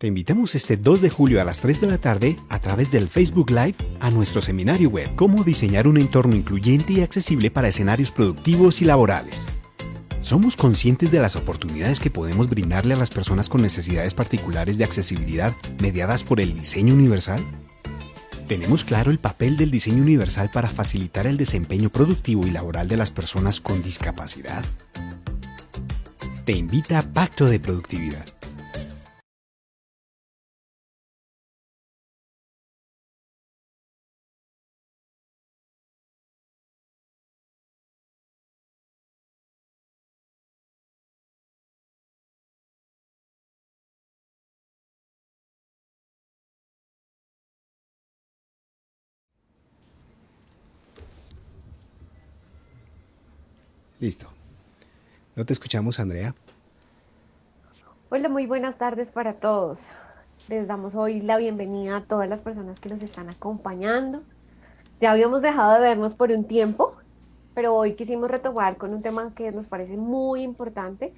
Te invitamos este 2 de julio a las 3 de la tarde a través del Facebook Live a nuestro seminario web Cómo diseñar un entorno incluyente y accesible para escenarios productivos y laborales. ¿Somos conscientes de las oportunidades que podemos brindarle a las personas con necesidades particulares de accesibilidad mediadas por el diseño universal? ¿Tenemos claro el papel del diseño universal para facilitar el desempeño productivo y laboral de las personas con discapacidad? Te invita a Pacto de Productividad. Listo. ¿No te escuchamos, Andrea? Hola, muy buenas tardes para todos. Les damos hoy la bienvenida a todas las personas que nos están acompañando. Ya habíamos dejado de vernos por un tiempo, pero hoy quisimos retomar con un tema que nos parece muy importante.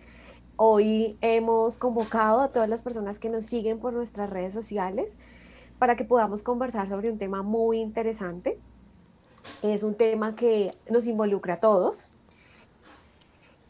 Hoy hemos convocado a todas las personas que nos siguen por nuestras redes sociales para que podamos conversar sobre un tema muy interesante. Es un tema que nos involucra a todos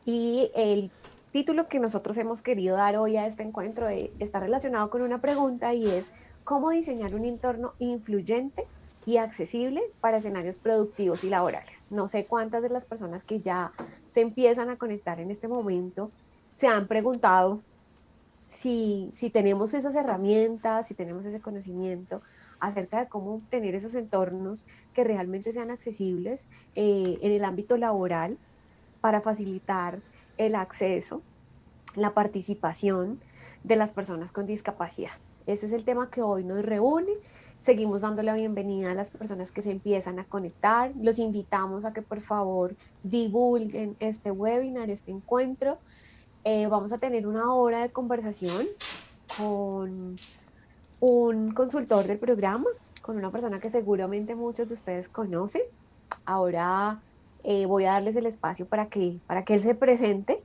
y el título que nosotros hemos querido dar hoy a este encuentro está relacionado con una pregunta y es ¿cómo diseñar un entorno influyente y accesible para escenarios productivos y laborales? No sé cuántas de las personas que ya se empiezan a conectar en este momento se han preguntado si tenemos esas herramientas, si tenemos ese conocimiento acerca de cómo tener esos entornos que realmente sean accesibles en el ámbito laboral para facilitar el acceso, la participación de las personas con discapacidad. Ese es el tema que hoy nos reúne. Seguimos dando la bienvenida a las personas que se empiezan a conectar. Los invitamos a que por favor divulguen este webinar, este encuentro. Vamos a tener una hora de conversación con un consultor del programa, con una persona que seguramente muchos de ustedes conocen. Ahora voy a darles el espacio para que él se presente.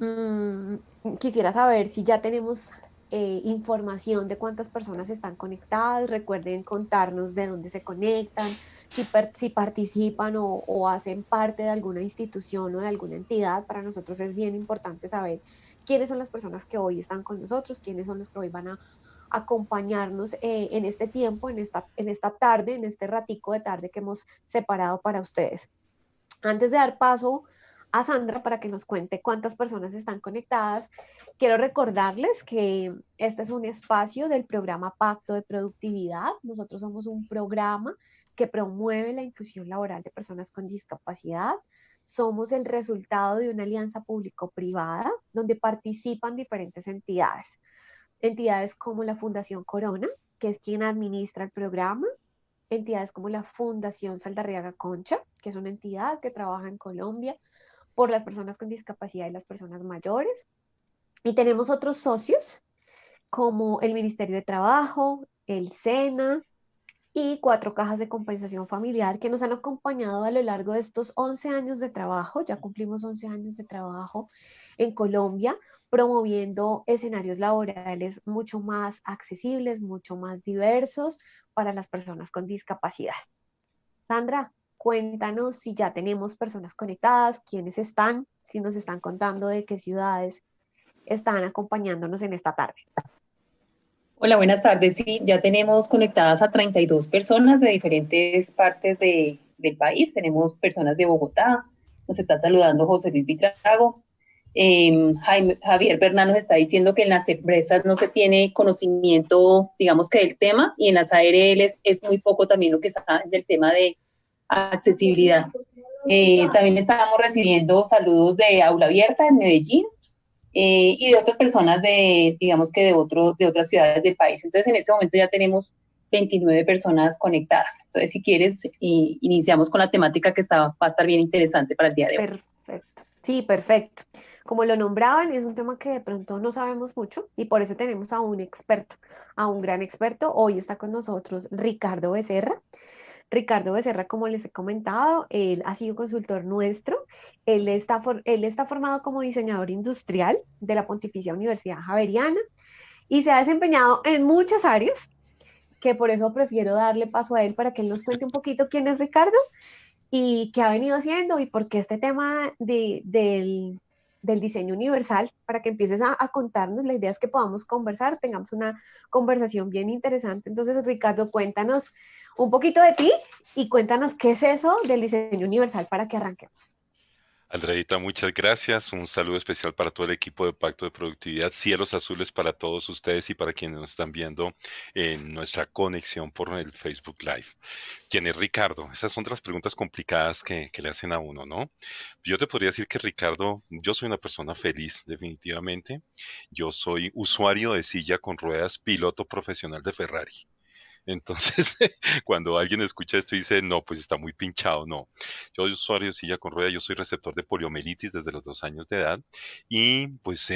Mm, Quisiera saber si ya tenemos información de cuántas personas están conectadas. Recuerden contarnos de dónde se conectan, si participan o hacen parte de alguna institución o de alguna entidad. Para nosotros es bien importante saber quiénes son las personas que hoy están con nosotros, quiénes son los que hoy van a acompañarnos en este tiempo, en esta tarde, en este ratico de tarde que hemos separado para ustedes. Antes de dar paso a Sandra para que nos cuente cuántas personas están conectadas, quiero recordarles que este es un espacio del programa Pacto de Productividad. Nosotros somos un programa que promueve la inclusión laboral de personas con discapacidad. Somos el resultado de una alianza público-privada donde participan diferentes entidades. Entidades como la Fundación Corona, que es quien administra el programa, entidades como la Fundación Saldarriaga Concha, que es una entidad que trabaja en Colombia por las personas con discapacidad y las personas mayores. Y tenemos otros socios como el Ministerio de Trabajo, el SENA y 4 cajas de compensación familiar que nos han acompañado a lo largo de estos 11 años de trabajo. Ya cumplimos 11 años de trabajo en Colombia, promoviendo escenarios laborales mucho más accesibles, mucho más diversos para las personas con discapacidad. Sandra, cuéntanos si ya tenemos personas conectadas, quiénes están, si nos están contando de qué ciudades están acompañándonos en esta tarde. Hola, buenas tardes. Sí, ya tenemos conectadas a 32 personas de diferentes partes del país. Tenemos personas de Bogotá, nos está saludando José Luis Vitrago. Javier Bernal nos está diciendo que en las empresas no se tiene conocimiento, digamos que del tema, y en las ARLs es muy poco también lo que está del tema de accesibilidad. También estamos recibiendo saludos de Aula Abierta en Medellín, y de otras personas digamos que de otras ciudades del país. Entonces, en este momento ya tenemos 29 personas conectadas. Entonces, si quieres, iniciamos con la temática que va a estar bien interesante para el día de hoy. Perfecto. Sí, perfecto. Como lo nombraban, es un tema que de pronto no sabemos mucho y por eso tenemos a un experto, a un gran experto. Hoy está con nosotros Ricardo Becerra. Ricardo Becerra, como les he comentado, él ha sido consultor nuestro. Él está formado como diseñador industrial de la Pontificia Universidad Javeriana y se ha desempeñado en muchas áreas, que por eso prefiero darle paso a él para que él nos cuente un poquito quién es Ricardo y qué ha venido haciendo y por qué este tema del diseño universal, para que empieces a contarnos. La idea es que podamos conversar, tengamos una conversación bien interesante. Entonces, Ricardo, cuéntanos un poquito de ti y cuéntanos qué es eso del diseño universal para que arranquemos. Andreita, muchas gracias. Un saludo especial para todo el equipo de Pacto de Productividad. Cielos azules para todos ustedes y para quienes nos están viendo en nuestra conexión por el Facebook Live. ¿Quién es Ricardo? Esas son las preguntas complicadas que le hacen a uno, ¿no? Yo te podría decir que Ricardo, yo soy una persona feliz, definitivamente. Yo soy usuario de silla con ruedas, piloto profesional de Ferrari. Entonces, cuando alguien escucha esto y dice, no, pues está muy pinchado, no. Yo soy usuario de silla con rueda, yo soy receptor de poliomielitis desde los 2 años de edad y pues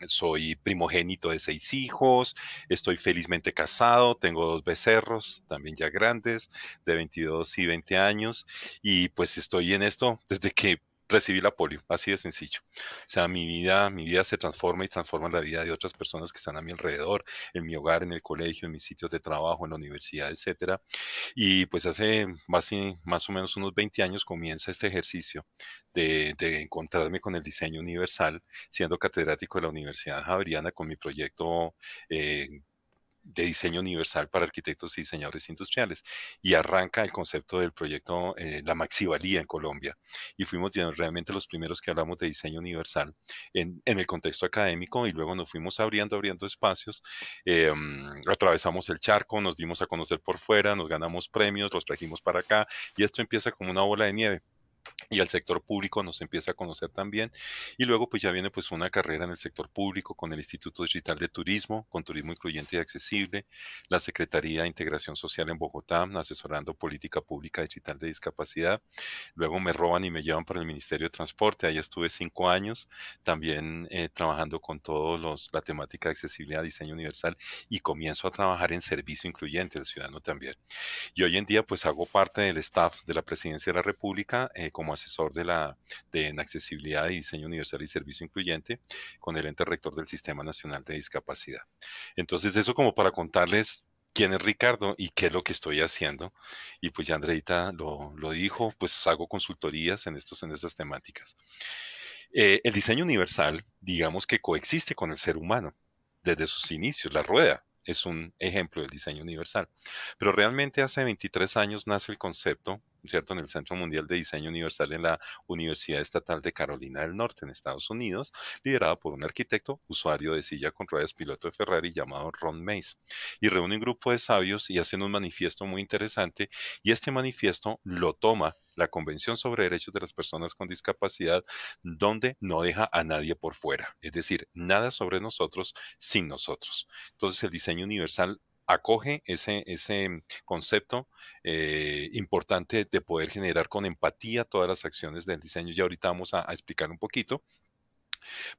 soy primogénito de 6 hijos, estoy felizmente casado, tengo 2 becerros, también ya grandes, de 22 y 20 años y pues estoy en esto desde que recibí la polio, así de sencillo. O sea, mi vida se transforma y transforma la vida de otras personas que están a mi alrededor, en mi hogar, en el colegio, en mis sitios de trabajo, en la universidad, etcétera. Y pues hace más o menos unos 20 años comienza este ejercicio de encontrarme con el diseño universal, siendo catedrático de la Universidad Javeriana con mi proyecto de diseño universal para arquitectos y diseñadores industriales. Y arranca el concepto del proyecto La Maxivalía en Colombia. Y fuimos realmente los primeros que hablamos de diseño universal en el contexto académico y luego nos fuimos abriendo espacios. Atravesamos el charco, nos dimos a conocer por fuera, nos ganamos premios, los trajimos para acá y esto empieza como una bola de nieve y al sector público nos empieza a conocer también y luego pues ya viene pues una carrera en el sector público con el Instituto Digital de Turismo, con Turismo Incluyente y Accesible, la Secretaría de Integración Social en Bogotá, asesorando política pública digital de discapacidad. Luego me roban y me llevan para el Ministerio de Transporte, ahí estuve 5 años también trabajando con todos la temática de accesibilidad, diseño universal y comienzo a trabajar en servicio incluyente del ciudadano también. Y hoy en día pues hago parte del staff de la Presidencia de la República como asesor en accesibilidad y diseño universal y servicio incluyente con el ente rector del Sistema Nacional de Discapacidad. Entonces eso como para contarles quién es Ricardo y qué es lo que estoy haciendo. Y pues ya Andreita lo dijo, pues hago consultorías en estas temáticas. El diseño universal, digamos que coexiste con el ser humano desde sus inicios. La rueda es un ejemplo del diseño universal. Pero realmente hace 23 años nace el concepto, ¿cierto?, en el Centro Mundial de Diseño Universal en la Universidad Estatal de Carolina del Norte, en Estados Unidos, liderada por un arquitecto, usuario de silla con ruedas, piloto de Ferrari, llamado Ron Mace. Y reúne un grupo de sabios y hacen un manifiesto muy interesante, y este manifiesto lo toma la Convención sobre Derechos de las Personas con Discapacidad, donde no deja a nadie por fuera. Es decir, nada sobre nosotros sin nosotros. Entonces el diseño universal acoge ese concepto importante de poder generar con empatía todas las acciones del diseño. Ya ahorita vamos a explicar un poquito,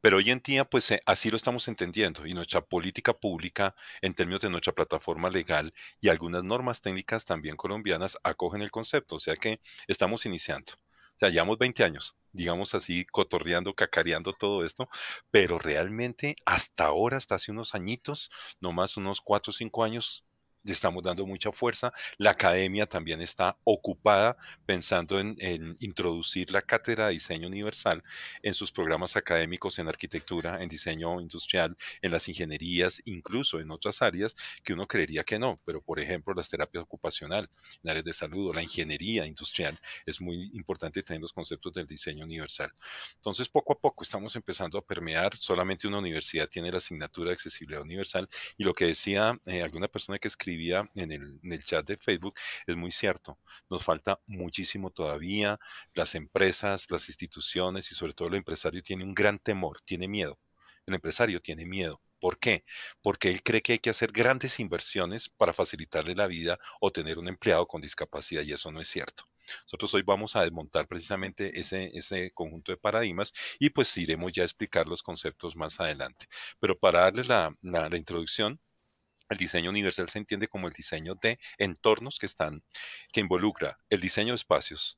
pero hoy en día pues así lo estamos entendiendo y nuestra política pública en términos de nuestra plataforma legal y algunas normas técnicas también colombianas acogen el concepto, o sea que estamos iniciando. O sea, llevamos 20 años, digamos así, cotorreando, cacareando todo esto, pero realmente hasta ahora, hasta hace unos añitos, no más unos 4 o 5 años, le estamos dando mucha fuerza. La academia también está ocupada pensando en introducir la cátedra de diseño universal en sus programas académicos en arquitectura, en diseño industrial, en las ingenierías, incluso en otras áreas que uno creería que no, pero por ejemplo las terapias ocupacional, en áreas de salud o la ingeniería industrial, es muy importante tener los conceptos del diseño universal. Entonces poco a poco estamos empezando a permear, solamente una universidad tiene la asignatura de accesibilidad universal y lo que decía alguna persona que escribía en el chat de Facebook es muy cierto, nos falta muchísimo todavía, las empresas, las instituciones y sobre todo el empresario tiene un gran temor, tiene miedo. El empresario tiene miedo. ¿Por qué? Porque él cree que hay que hacer grandes inversiones para facilitarle la vida o tener un empleado con discapacidad y eso no es cierto. Nosotros hoy vamos a desmontar precisamente ese conjunto de paradigmas y pues iremos ya a explicar los conceptos más adelante. Pero para darles la introducción, el diseño universal se entiende como el diseño de entornos que involucra el diseño de espacios,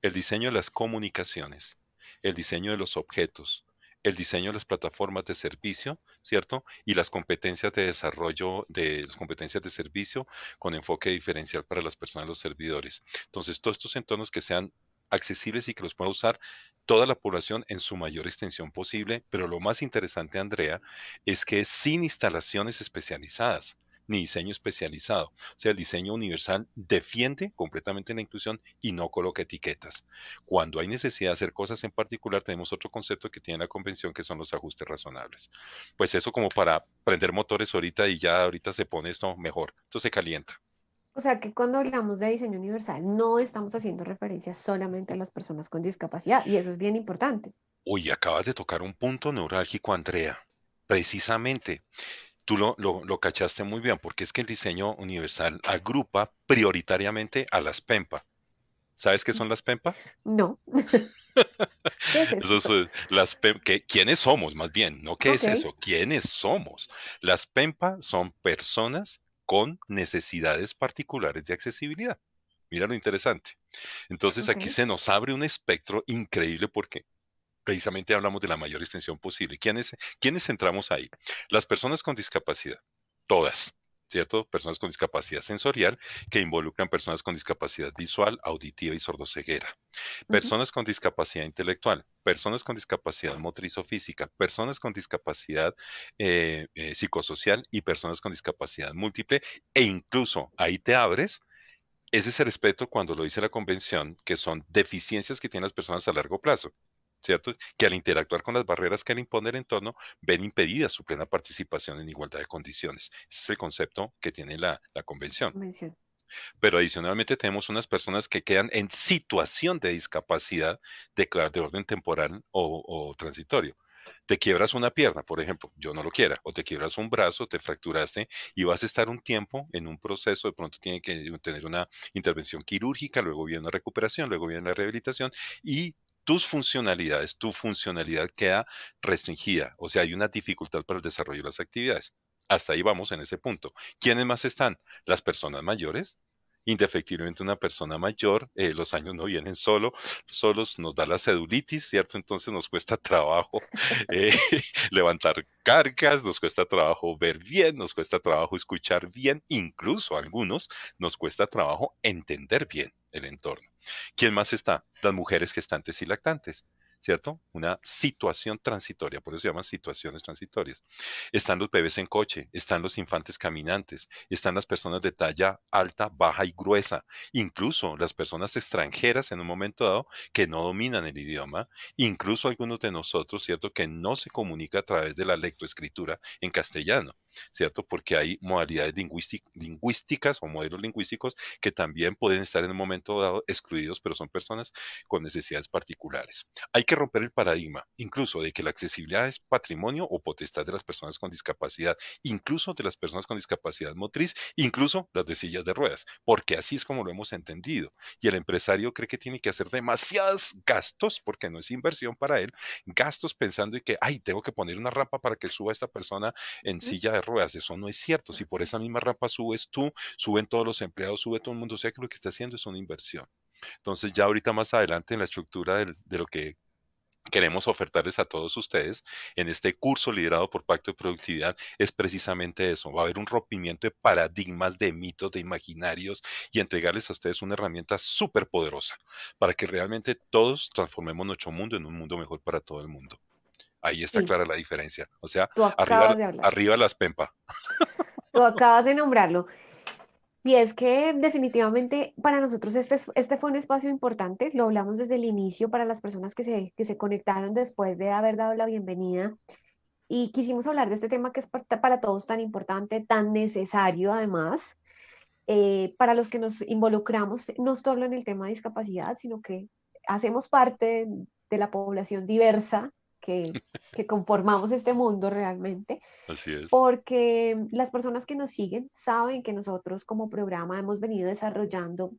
el diseño de las comunicaciones, el diseño de los objetos, el diseño de las plataformas de servicio, ¿cierto? Y las competencias de desarrollo de las competencias de servicio con enfoque diferencial para las personas, los servidores. Entonces, todos estos entornos que sean accesibles y que los pueda usar toda la población en su mayor extensión posible, pero lo más interesante, Andrea, es que es sin instalaciones especializadas ni diseño especializado. O sea, el diseño universal defiende completamente la inclusión y no coloca etiquetas. Cuando hay necesidad de hacer cosas en particular, tenemos otro concepto que tiene la convención, que son los ajustes razonables. Pues eso como para prender motores ahorita y ya ahorita se pone esto mejor. Esto se calienta. O sea que cuando hablamos de diseño universal no estamos haciendo referencia solamente a las personas con discapacidad y eso es bien importante. Uy, acabas de tocar un punto neurálgico, Andrea. Precisamente, tú lo cachaste muy bien, porque es que el diseño universal agrupa prioritariamente a las PEMPA. ¿Sabes qué son las PEMPA? No, ¿qué es Eso esto? las ¿quiénes somos? Más bien, no qué Ok, es eso, ¿quiénes somos? Las PEMPA son personas con necesidades particulares de accesibilidad. Mira lo interesante. Entonces ok, aquí se nos abre un espectro increíble porque precisamente hablamos de la mayor extensión posible. ¿Quiénes entramos ahí? Las personas con discapacidad, todas, ¿cierto? Personas con discapacidad sensorial que involucran personas con discapacidad visual, auditiva y sordoceguera. ujú, Personas con discapacidad intelectual, personas con discapacidad motriz o física, personas con discapacidad psicosocial y personas con discapacidad múltiple, e incluso ahí te abres. Ese es el respeto cuando lo dice la convención, que son deficiencias que tienen las personas a largo plazo, ¿cierto? Que al interactuar con las barreras que le impone el entorno, ven impedida su plena participación en igualdad de condiciones. Ese es el concepto que tiene la convención. convención. Pero adicionalmente tenemos unas personas que quedan en situación de discapacidad de orden temporal o transitorio. Te quiebras una pierna, por ejemplo, yo no lo quiera, o te quiebras un brazo, te fracturaste y vas a estar un tiempo en un proceso, de pronto tiene que tener una intervención quirúrgica, luego viene una recuperación, luego viene la rehabilitación y tu funcionalidad queda restringida, o sea, hay una dificultad para el desarrollo de las actividades. Hasta ahí vamos en ese punto. ¿Quiénes más están? Las personas mayores. Indefectiblemente una persona mayor, los años no vienen solos, nos da la celulitis, ¿cierto? Entonces nos cuesta trabajo eh, levantar cargas, nos cuesta trabajo ver bien, nos cuesta trabajo escuchar bien, incluso a algunos nos cuesta trabajo entender bien el entorno. ¿Quién más está? Las mujeres gestantes y lactantes. ¿Cierto? Una situación transitoria, por eso se llaman situaciones transitorias. Están los bebés en coche, están los infantes caminantes, están las personas de talla alta, baja y gruesa, incluso las personas extranjeras en un momento dado que no dominan el idioma, incluso algunos de nosotros, ¿cierto? Que no se comunica a través de la lectoescritura en castellano, ¿cierto? Porque hay modalidades lingüísticas o modelos lingüísticos que también pueden estar en un momento dado excluidos, pero son personas con necesidades particulares. Hay que romper el paradigma, incluso de que la accesibilidad es patrimonio o potestad de las personas con discapacidad, incluso de las personas con discapacidad motriz, incluso las de sillas de ruedas, porque así es como lo hemos entendido. Y el empresario cree que tiene que hacer demasiados gastos, porque no es inversión para él, gastos pensando en que, ay, tengo que poner una rampa para que suba esta persona en ¿Mm? silla de ruedas. Eso no es cierto. Si por esa misma rampa subes tú, suben todos los empleados, sube todo el mundo, o sea que lo que está haciendo es una inversión. Entonces ya ahorita más adelante en la estructura de lo que queremos ofertarles a todos ustedes en este curso liderado por Pacto de Productividad es precisamente eso. Va a haber un rompimiento de paradigmas, de mitos, de imaginarios y entregarles a ustedes una herramienta súper poderosa para que realmente todos transformemos nuestro mundo en un mundo mejor para todo el mundo. Ahí está Sí, clara la diferencia. O sea, tú arriba, acabas de hablar, arriba las PEMPA. tú acabas de nombrarlo. Y es que definitivamente para nosotros este fue un espacio importante, lo hablamos desde el inicio para las personas que se conectaron después de haber dado la bienvenida y quisimos hablar de este tema que es para todos tan importante, tan necesario además, para los que nos involucramos, no solo en el tema de discapacidad, sino que hacemos parte de la población diversa que, que conformamos este mundo realmente Así es. porque las personas que nos siguen saben que nosotros como programa hemos venido desarrollando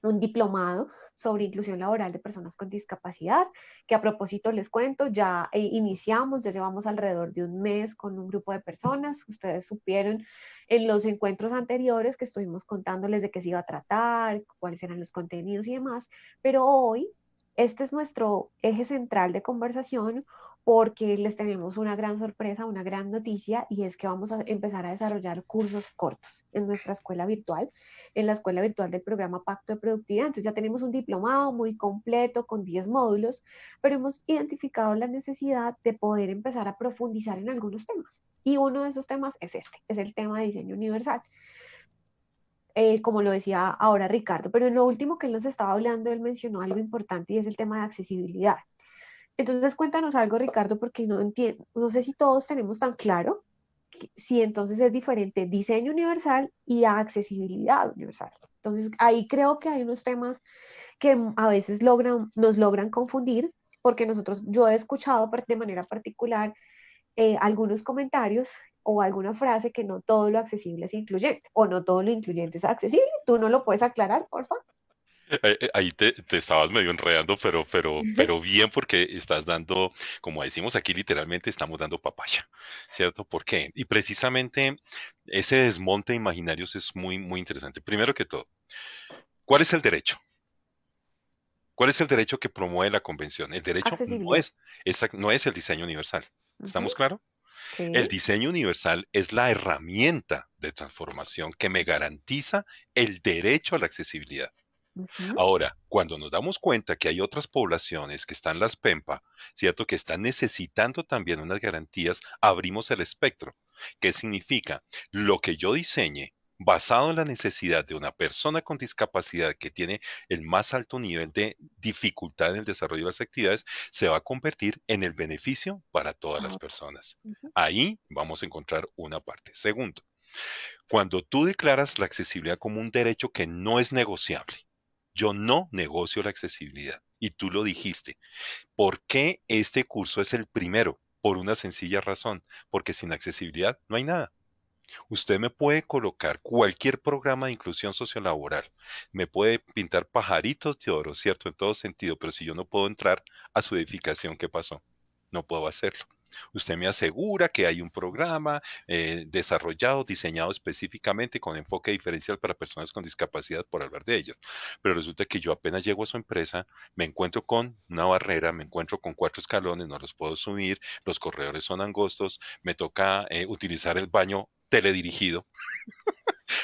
un diplomado sobre inclusión laboral de personas con discapacidad, que a propósito les cuento, ya iniciamos, ya llevamos alrededor de un mes con un grupo de personas, ustedes supieron en los encuentros anteriores que estuvimos contándoles de qué se iba a tratar, cuáles eran los contenidos y demás, pero hoy este es nuestro eje central de conversación porque les tenemos una gran sorpresa, una gran noticia, y es que vamos a empezar a desarrollar cursos cortos en nuestra escuela virtual, en la escuela virtual del programa Pacto de Productividad. Entonces ya tenemos un diplomado muy completo con 10 módulos, pero hemos identificado la necesidad de poder empezar a profundizar en algunos temas. Y uno de esos temas es este, es el tema de diseño universal. Como lo decía ahora Ricardo, pero en lo último que él nos estaba hablando, él mencionó algo importante y es el tema de accesibilidad. Entonces cuéntanos algo, Ricardo, porque no entiendo, no sé si todos tenemos tan claro si entonces es diferente diseño universal y accesibilidad universal. Entonces ahí creo que hay unos temas que a veces nos logran confundir, porque yo he escuchado de manera particular algunos comentarios o alguna frase que no todo lo accesible es incluyente o no todo lo incluyente es accesible. ¿Tú no lo puedes aclarar, por favor? Ahí te estabas medio enredando, pero bien porque estás dando, como decimos aquí literalmente, estamos dando papaya, ¿cierto? ¿Por qué? Y precisamente ese desmonte de imaginarios es muy, muy interesante. Primero que todo, ¿cuál es el derecho? ¿Cuál es el derecho que promueve la convención? El derecho Accesibilidad. no es el diseño universal. Ujú, ¿Estamos claros? El sí. diseño universal es la herramienta de transformación que me garantiza el derecho a la accesibilidad. Ujú, Ahora, cuando nos damos cuenta que hay otras poblaciones que están las PEMPA, ¿cierto? Que están necesitando también unas garantías, abrimos el espectro. ¿Qué significa? Lo que yo diseñe, basado en la necesidad de una persona con discapacidad que tiene el más alto nivel de dificultad en el desarrollo de las actividades, se va a convertir en el beneficio para todas a las otros. personas. Ujú, Ahí vamos a encontrar una parte. Segundo, cuando tú declaras la accesibilidad como un derecho que no es negociable, yo no negocio la accesibilidad. Y tú lo dijiste. ¿Por qué este curso es el primero? Por una sencilla razón, porque sin accesibilidad no hay nada. Usted me puede colocar cualquier programa de inclusión sociolaboral, me puede pintar pajaritos de oro, ¿cierto? En todo sentido, pero si yo no puedo entrar a su edificación, ¿qué pasó? No puedo hacerlo. Usted me asegura que hay un programa desarrollado, diseñado específicamente con enfoque diferencial para personas con discapacidad, por hablar de ellas. Pero resulta que yo apenas llego a su empresa, me encuentro con una barrera, me encuentro con 4 escalones, no los puedo subir, los corredores son angostos, me toca utilizar el baño teledirigido,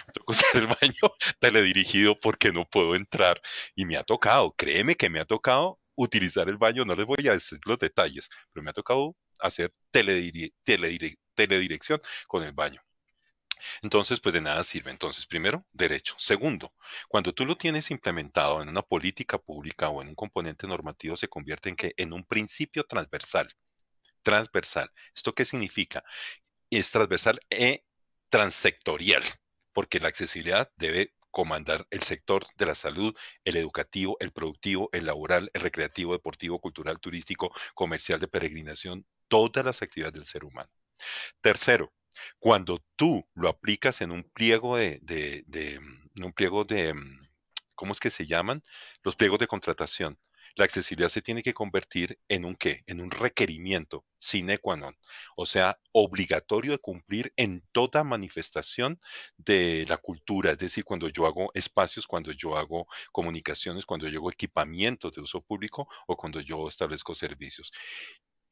me toca usar el baño teledirigido porque no puedo entrar y me ha tocado, créeme que me ha tocado utilizar el baño, no les voy a decir los detalles, pero me ha tocado hacer teledirección con el baño. Entonces, pues de nada sirve. Entonces, primero, derecho. Segundo, cuando tú lo tienes implementado en una política pública o en un componente normativo, se convierte en un principio transversal. Transversal. ¿Esto qué significa? Es transversal e transsectorial, porque la accesibilidad debe comandar el sector de la salud, el educativo, el productivo, el laboral, el recreativo, deportivo, cultural, turístico, comercial, de peregrinación, todas las actividades del ser humano. Tercero, cuando tú lo aplicas en un pliego un pliego ¿cómo es que se llaman? Los pliegos de contratación. La accesibilidad se tiene que convertir en un qué? En un requerimiento sine qua non, o sea, obligatorio de cumplir en toda manifestación de la cultura, es decir, cuando yo hago espacios, cuando yo hago comunicaciones, cuando yo hago equipamientos de uso público o cuando yo establezco servicios.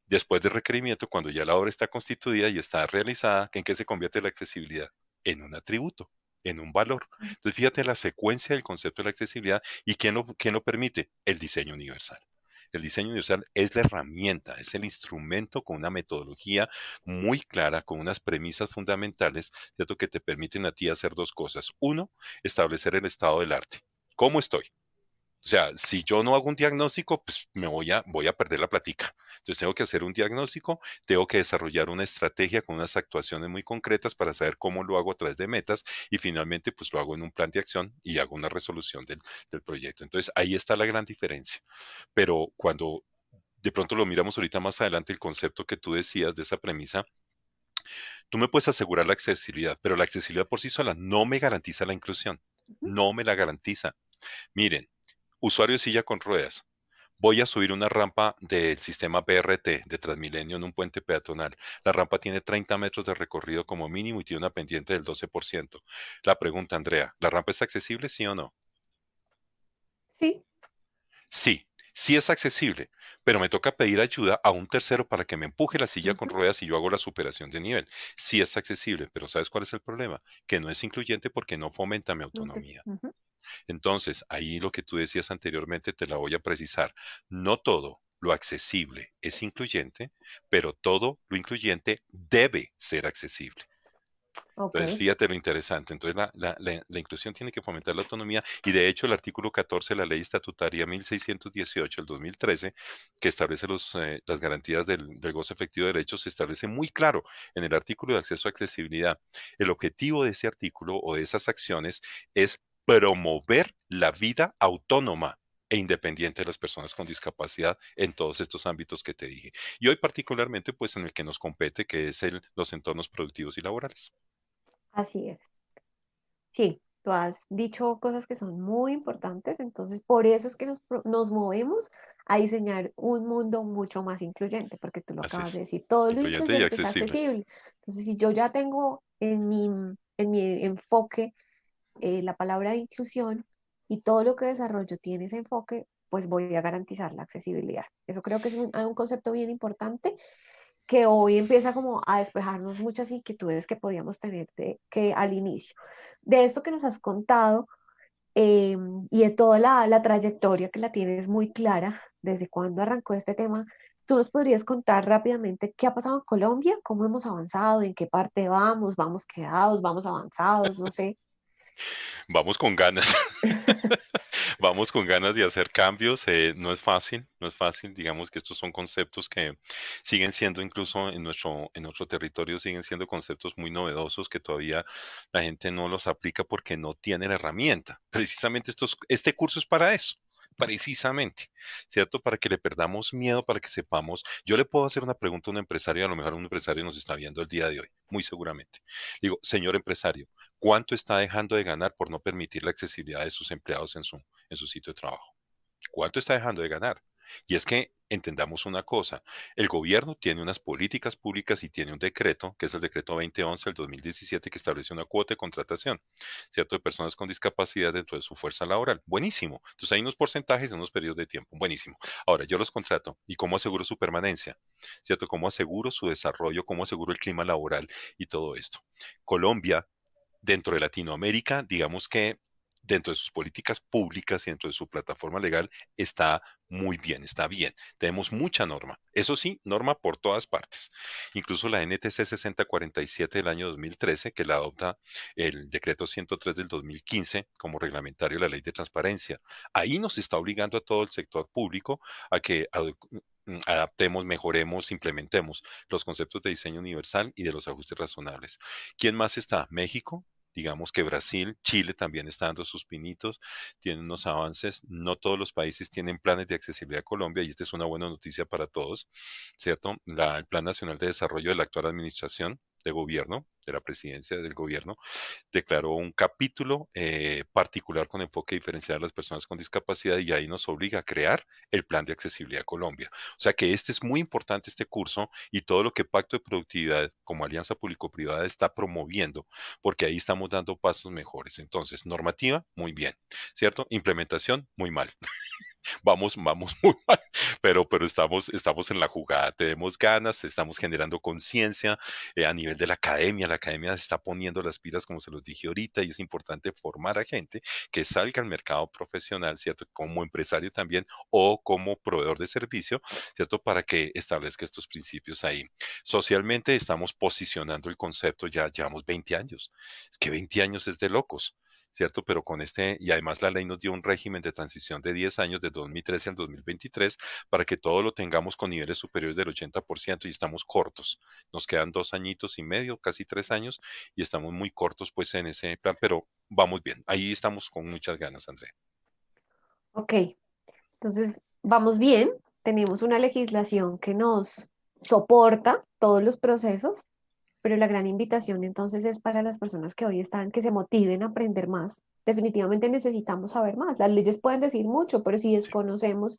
Después del requerimiento, cuando ya la obra está constituida y está realizada, ¿en qué se convierte la accesibilidad? En un atributo, en un valor. Entonces, fíjate la secuencia del concepto de la accesibilidad y quién lo permite? El diseño universal. El diseño universal es la herramienta, es el instrumento con una metodología muy clara, con unas premisas fundamentales, ¿cierto? Que te permiten a ti hacer dos cosas. Uno, establecer el estado del arte. ¿Cómo estoy? O sea, si yo no hago un diagnóstico, pues voy a perder la platica. Entonces tengo que hacer un diagnóstico, tengo que desarrollar una estrategia con unas actuaciones muy concretas para saber cómo lo hago a través de metas y finalmente pues lo hago en un plan de acción y hago una resolución del proyecto. Entonces ahí está la gran diferencia. Pero cuando de pronto lo miramos ahorita más adelante, el concepto que tú decías de esa premisa, tú me puedes asegurar la accesibilidad, pero la accesibilidad por sí sola no me garantiza la inclusión. ujú. No me la garantiza. Miren, usuario de silla con ruedas. Voy a subir una rampa del sistema BRT de Transmilenio en un puente peatonal. La rampa tiene 30 metros de recorrido como mínimo y tiene una pendiente del 12%. La pregunta, Andrea, ¿la rampa es accesible, sí o no? Sí, Sí, sí es accesible, pero me toca pedir ayuda a un tercero para que me empuje la silla con Ujú. ruedas y yo hago la superación de nivel. Sí es accesible, pero ¿sabes cuál es el problema? Que no es incluyente porque no fomenta mi autonomía. Ujú. Entonces, ahí lo que tú decías anteriormente te la voy a precisar. No todo lo accesible es incluyente, pero todo lo incluyente debe ser accesible. Ok, Entonces, fíjate lo interesante. Entonces, la inclusión tiene que fomentar la autonomía y de hecho el artículo 14 de la Ley Estatutaria 1618 del 2013, que establece las garantías del goce efectivo de derechos, se establece muy claro en el artículo de acceso a accesibilidad. El objetivo de ese artículo o de esas acciones es promover la vida autónoma e independiente de las personas con discapacidad en todos estos ámbitos que te dije. Y hoy particularmente, pues en el que nos compete, que es los entornos productivos y laborales. así es. Sí, tú has dicho cosas que son muy importantes, entonces por eso es que nos movemos a diseñar un mundo mucho más incluyente, porque tú lo Así acabas es. de decir, todo lo Incluyente y incluyente es accesible. accesible. Entonces, si yo ya tengo en mi enfoque la palabra inclusión y todo lo que desarrollo tiene ese enfoque, pues voy a garantizar la accesibilidad. Eso creo que es un concepto bien importante que hoy empieza como a despejarnos muchas inquietudes que podíamos tener que al inicio. De esto que nos has contado y de toda la trayectoria que la tienes muy clara, desde cuándo arrancó este tema, ¿tú nos podrías contar rápidamente qué ha pasado en Colombia? ¿Cómo hemos avanzado? ¿En qué parte vamos? ¿Vamos quedados? ¿Vamos avanzados? No sé. Vamos con ganas. Vamos con ganas de hacer cambios. No es fácil, no es fácil. Digamos que estos son conceptos que siguen siendo, incluso en nuestro territorio, siguen siendo conceptos muy novedosos que todavía la gente no los aplica porque no tiene la herramienta. Precisamente este curso es para eso. Precisamente, ¿cierto? Para que le perdamos miedo, para que sepamos. Yo le puedo hacer una pregunta a un empresario, y a lo mejor un empresario nos está viendo el día de hoy, muy seguramente. Digo, señor empresario, ¿cuánto está dejando de ganar por no permitir la accesibilidad de sus empleados en su sitio de trabajo? ¿Cuánto está dejando de ganar? Y es que entendamos una cosa, el gobierno tiene unas políticas públicas y tiene un decreto, que es el decreto 2011 del 2017, que establece una cuota de contratación, ¿cierto? De personas con discapacidad dentro de su fuerza laboral. Buenísimo. Entonces hay unos porcentajes en unos periodos de tiempo. Buenísimo. Ahora, yo los contrato. ¿Y cómo aseguro su permanencia? ¿Cierto? ¿Cómo aseguro su desarrollo? ¿Cómo aseguro el clima laboral y todo esto? Colombia dentro de Latinoamérica, digamos que dentro de sus políticas públicas y dentro de su plataforma legal está muy bien, está bien. Tenemos mucha norma. Eso sí, norma por todas partes. Incluso la NTC 6047 del año 2013, que la adopta el decreto 103 del 2015 como reglamentario de la ley de transparencia. Ahí nos está obligando a todo el sector público a que adaptemos, mejoremos, implementemos los conceptos de diseño universal y de los ajustes razonables. ¿Quién más está? México. Digamos que Brasil, Chile también está dando sus pinitos, tienen unos avances. No todos los países tienen planes de accesibilidad a Colombia y esta es una buena noticia para todos, ¿cierto? El Plan Nacional de Desarrollo de la actual administración de gobierno, de la presidencia del gobierno, declaró un capítulo particular con enfoque diferencial a las personas con discapacidad y ahí nos obliga a crear el Plan de Accesibilidad Colombia. O sea que este es muy importante, este curso y todo lo que Pacto de Productividad como Alianza Público-Privada está promoviendo, porque ahí estamos dando pasos mejores. Entonces, normativa, muy bien, ¿cierto? Implementación, muy mal. Vamos muy mal, pero estamos en la jugada, tenemos ganas, estamos generando conciencia a nivel de la academia se está poniendo las pilas, como se los dije ahorita, y es importante formar a gente que salga al mercado profesional, ¿cierto? Como empresario también o como proveedor de servicio, ¿cierto? Para que establezca estos principios ahí. Socialmente estamos posicionando el concepto, ya llevamos 20 años, es que 20 años es de locos. ¿Cierto? Pero con y además la ley nos dio un régimen de transición de 10 años, de 2013 al 2023, para que todo lo tengamos con niveles superiores del 80% y estamos cortos. Nos quedan 2 añitos y medio, casi 3 años, y estamos muy cortos pues en ese plan, pero vamos bien. Ahí estamos con muchas ganas, André. Ok, entonces vamos bien, tenemos una legislación que nos soporta todos los procesos, pero la gran invitación entonces es para las personas que hoy están, que se motiven a aprender más. Definitivamente necesitamos saber más. Las leyes pueden decir mucho, pero si Sí. desconocemos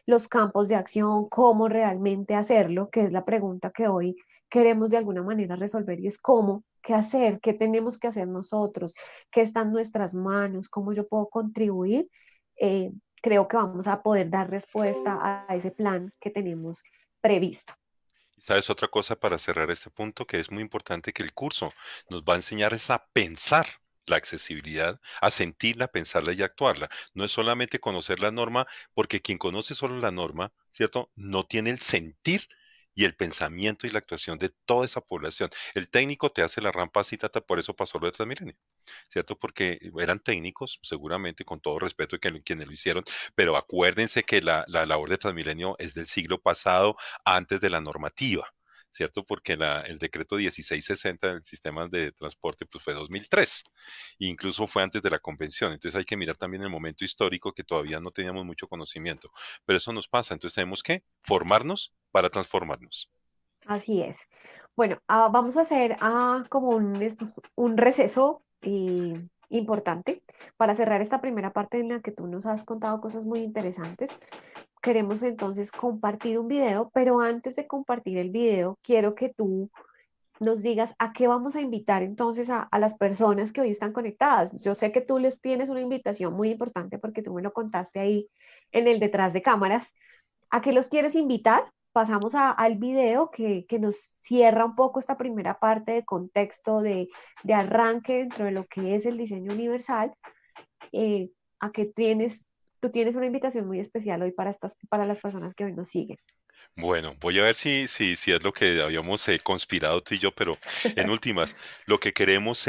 los campos de acción, cómo realmente hacerlo, que es la pregunta que hoy queremos de alguna manera resolver y es cómo, qué hacer, qué tenemos que hacer nosotros, qué está en nuestras manos, cómo yo puedo contribuir. creo que vamos a poder dar respuesta a ese plan que tenemos previsto. ¿Sabes otra cosa para cerrar este punto? Que es muy importante que el curso nos va a enseñar es a pensar la accesibilidad, a sentirla, pensarla y actuarla. No es solamente conocer la norma, porque quien conoce solo la norma, ¿cierto? No tiene el sentir y el pensamiento y la actuación de toda esa población. El técnico te hace la rampa así, tata, por eso pasó lo de Transmilenio, ¿cierto? Porque eran técnicos, seguramente, con todo respeto de quienes lo hicieron, pero acuérdense que la labor de Transmilenio es del siglo pasado, antes de la normativa. ¿Cierto? Porque el decreto 1660 del sistema de transporte pues fue 2003, e incluso fue antes de la convención, entonces hay que mirar también el momento histórico que todavía no teníamos mucho conocimiento, pero eso nos pasa, entonces tenemos que formarnos para transformarnos. Así es. Bueno, vamos a hacer como un receso importante para cerrar esta primera parte en la que tú nos has contado cosas muy interesantes. Queremos entonces compartir un video, pero antes de compartir el video, quiero que tú nos digas a qué vamos a invitar entonces a las personas que hoy están conectadas. Yo sé que tú les tienes una invitación muy importante porque tú me lo contaste ahí en el detrás de cámaras. ¿A qué los quieres invitar? Pasamos al video que nos cierra un poco esta primera parte de contexto, de arranque dentro de lo que es el diseño universal. A que tú tienes una invitación muy especial hoy para las personas que hoy nos siguen. Bueno, voy a ver si es lo que habíamos conspirado tú y yo, pero en últimas, lo que queremos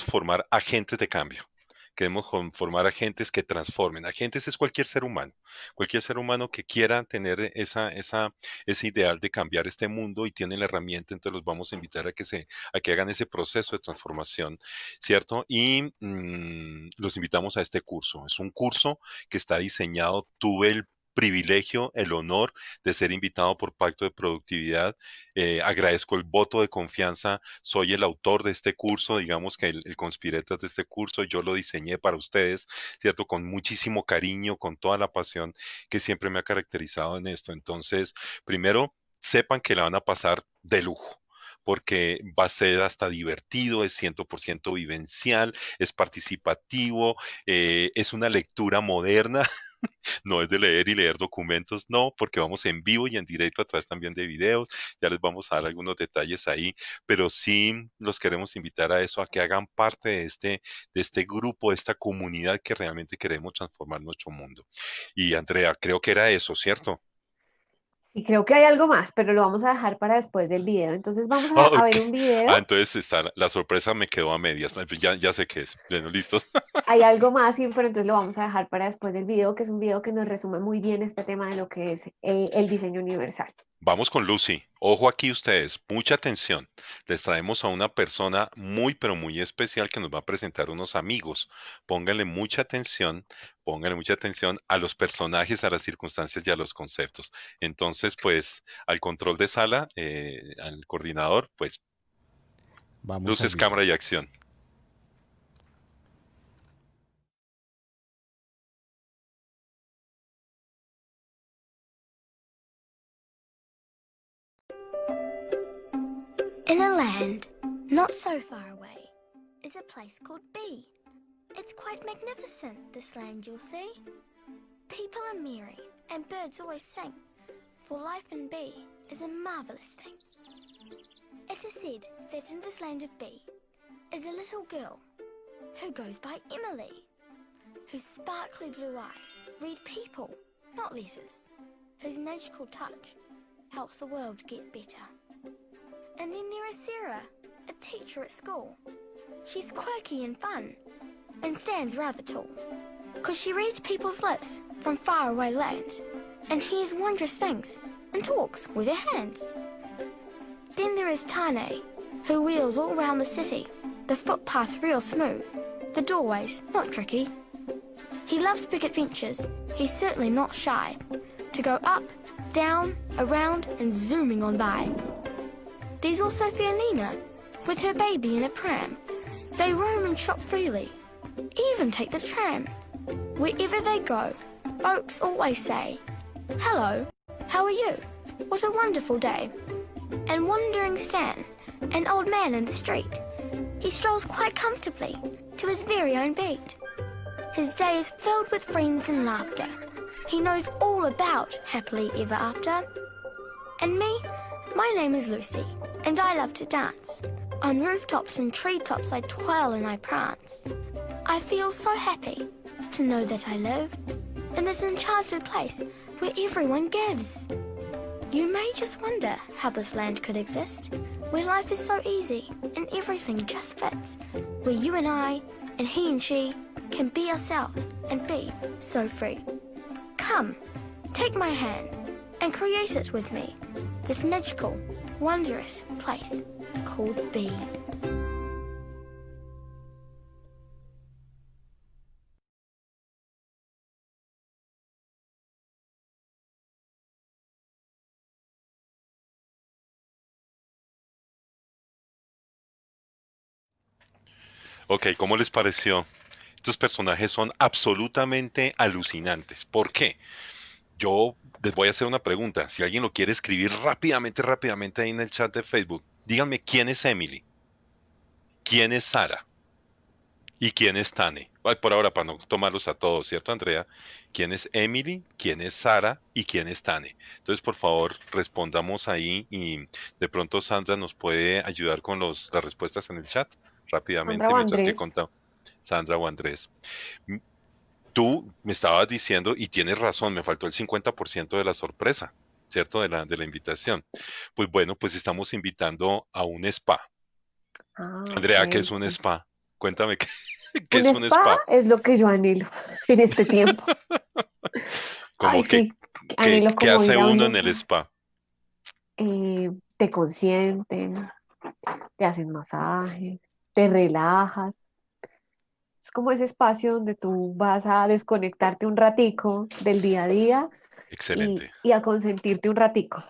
formar agentes de cambio. Queremos formar agentes que transformen. Agentes es cualquier ser humano que quiera tener ese ideal de cambiar este mundo y tiene la herramienta, entonces los vamos a invitar a que hagan ese proceso de transformación, ¿cierto? Y los invitamos a este curso. Es un curso que está diseñado, tuve el privilegio, el honor de ser invitado por Pacto de Productividad. Agradezco el voto de confianza. Soy el autor de este curso, digamos que el conspiretas de este curso. Yo lo diseñé para ustedes, ¿cierto? Con muchísimo cariño, con toda la pasión que siempre me ha caracterizado en esto. Entonces, primero, sepan que la van a pasar de lujo porque va a ser hasta divertido, es 100% vivencial, es participativo, es una lectura moderna, no es de leer y leer documentos, no, porque vamos en vivo y en directo a través también de videos, ya les vamos a dar algunos detalles ahí, pero sí los queremos invitar a eso, a que hagan parte de este grupo, de esta comunidad que realmente queremos transformar nuestro mundo. Y Andrea, creo que era eso, ¿cierto? Y creo que hay algo más, pero lo vamos a dejar para después del video. Entonces vamos a Ok. ver un Ah, video. entonces está, la sorpresa me quedó a medias, ya sé qué es. Bueno, listos. Hay algo más, sí, pero entonces lo vamos a dejar para después del video, que es un video que nos resume muy bien este tema de lo que es el diseño universal. Vamos con Lucy. Ojo aquí ustedes, mucha atención. Les traemos a una persona muy, pero muy especial que nos va a presentar unos amigos. Pónganle mucha atención a los personajes, a las circunstancias y a los conceptos. Entonces, pues, al control de sala, al coordinador, pues, Vamos al luces, video. cámara y acción. In a land not so far away is a place called B. It's quite magnificent, this land you'll see. People are merry and birds always sing, for life in B is a marvellous thing. It is said that in this land of B is a little girl who goes by Emily, whose sparkly blue eyes read people, not letters, whose magical touch helps the world get better. And then there is Sarah, a teacher at school. She's quirky and fun, and stands rather tall, 'cause she reads people's lips from faraway lands, and hears wondrous things, and talks with her hands. Then there is Tane, who wheels all round the city, the footpaths real smooth, the doorways not tricky. He loves big adventures, he's certainly not shy, to go up, down, around, and zooming on by. There's also Fiolina, with her baby in a pram. They roam and shop freely, even take the tram. Wherever they go, folks always say, "Hello, how are you? What a wonderful day." And wandering Stan, an old man in the street, he strolls quite comfortably to his very own beat. His day is filled with friends and laughter. He knows all about happily ever after. And me? My name is Lucy, and I love to dance. On rooftops and treetops I twirl and I prance. I feel so happy to know that I live in this enchanted place where everyone gives. You may just wonder how this land could exist, where life is so easy and everything just fits, where you and I and he and she can be ourselves and be so free. Come, take my hand and create it with me, this magical, wondrous place called Be. Ok, ¿cómo les pareció? Estos personajes son absolutamente alucinantes. ¿Por qué? Yo les voy a hacer una pregunta. Si alguien lo quiere escribir rápidamente, rápidamente ahí en el chat de Facebook, díganme quién es Emily, quién es Sara y quién es Tane. Ay, por ahora, para no tomarlos a todos, ¿cierto, Andrea? ¿Quién es Emily, quién es Sara y quién es Tane? Entonces, por favor, respondamos ahí y de pronto Sandra nos puede ayudar con las respuestas en el chat Sandra rápidamente o mientras que Andrés. contamos. Sandra o Andrés. M- Tú me estabas diciendo, y tienes razón, me faltó el 50% de la sorpresa, ¿cierto? De la invitación. Pues bueno, pues estamos invitando a un spa. Ah, ok, Andrea, ¿qué es un sí. spa? Cuéntame qué, qué Un es un spa spa. es lo que yo anhelo en este tiempo. Ay, Como que, sí, anhelo ¿qué como hace ir a un uno en el lugar. spa? Te consienten, te hacen masajes, te relajas. Es como ese espacio donde tú vas a desconectarte un ratico del día a día Excelente. y a consentirte un ratico.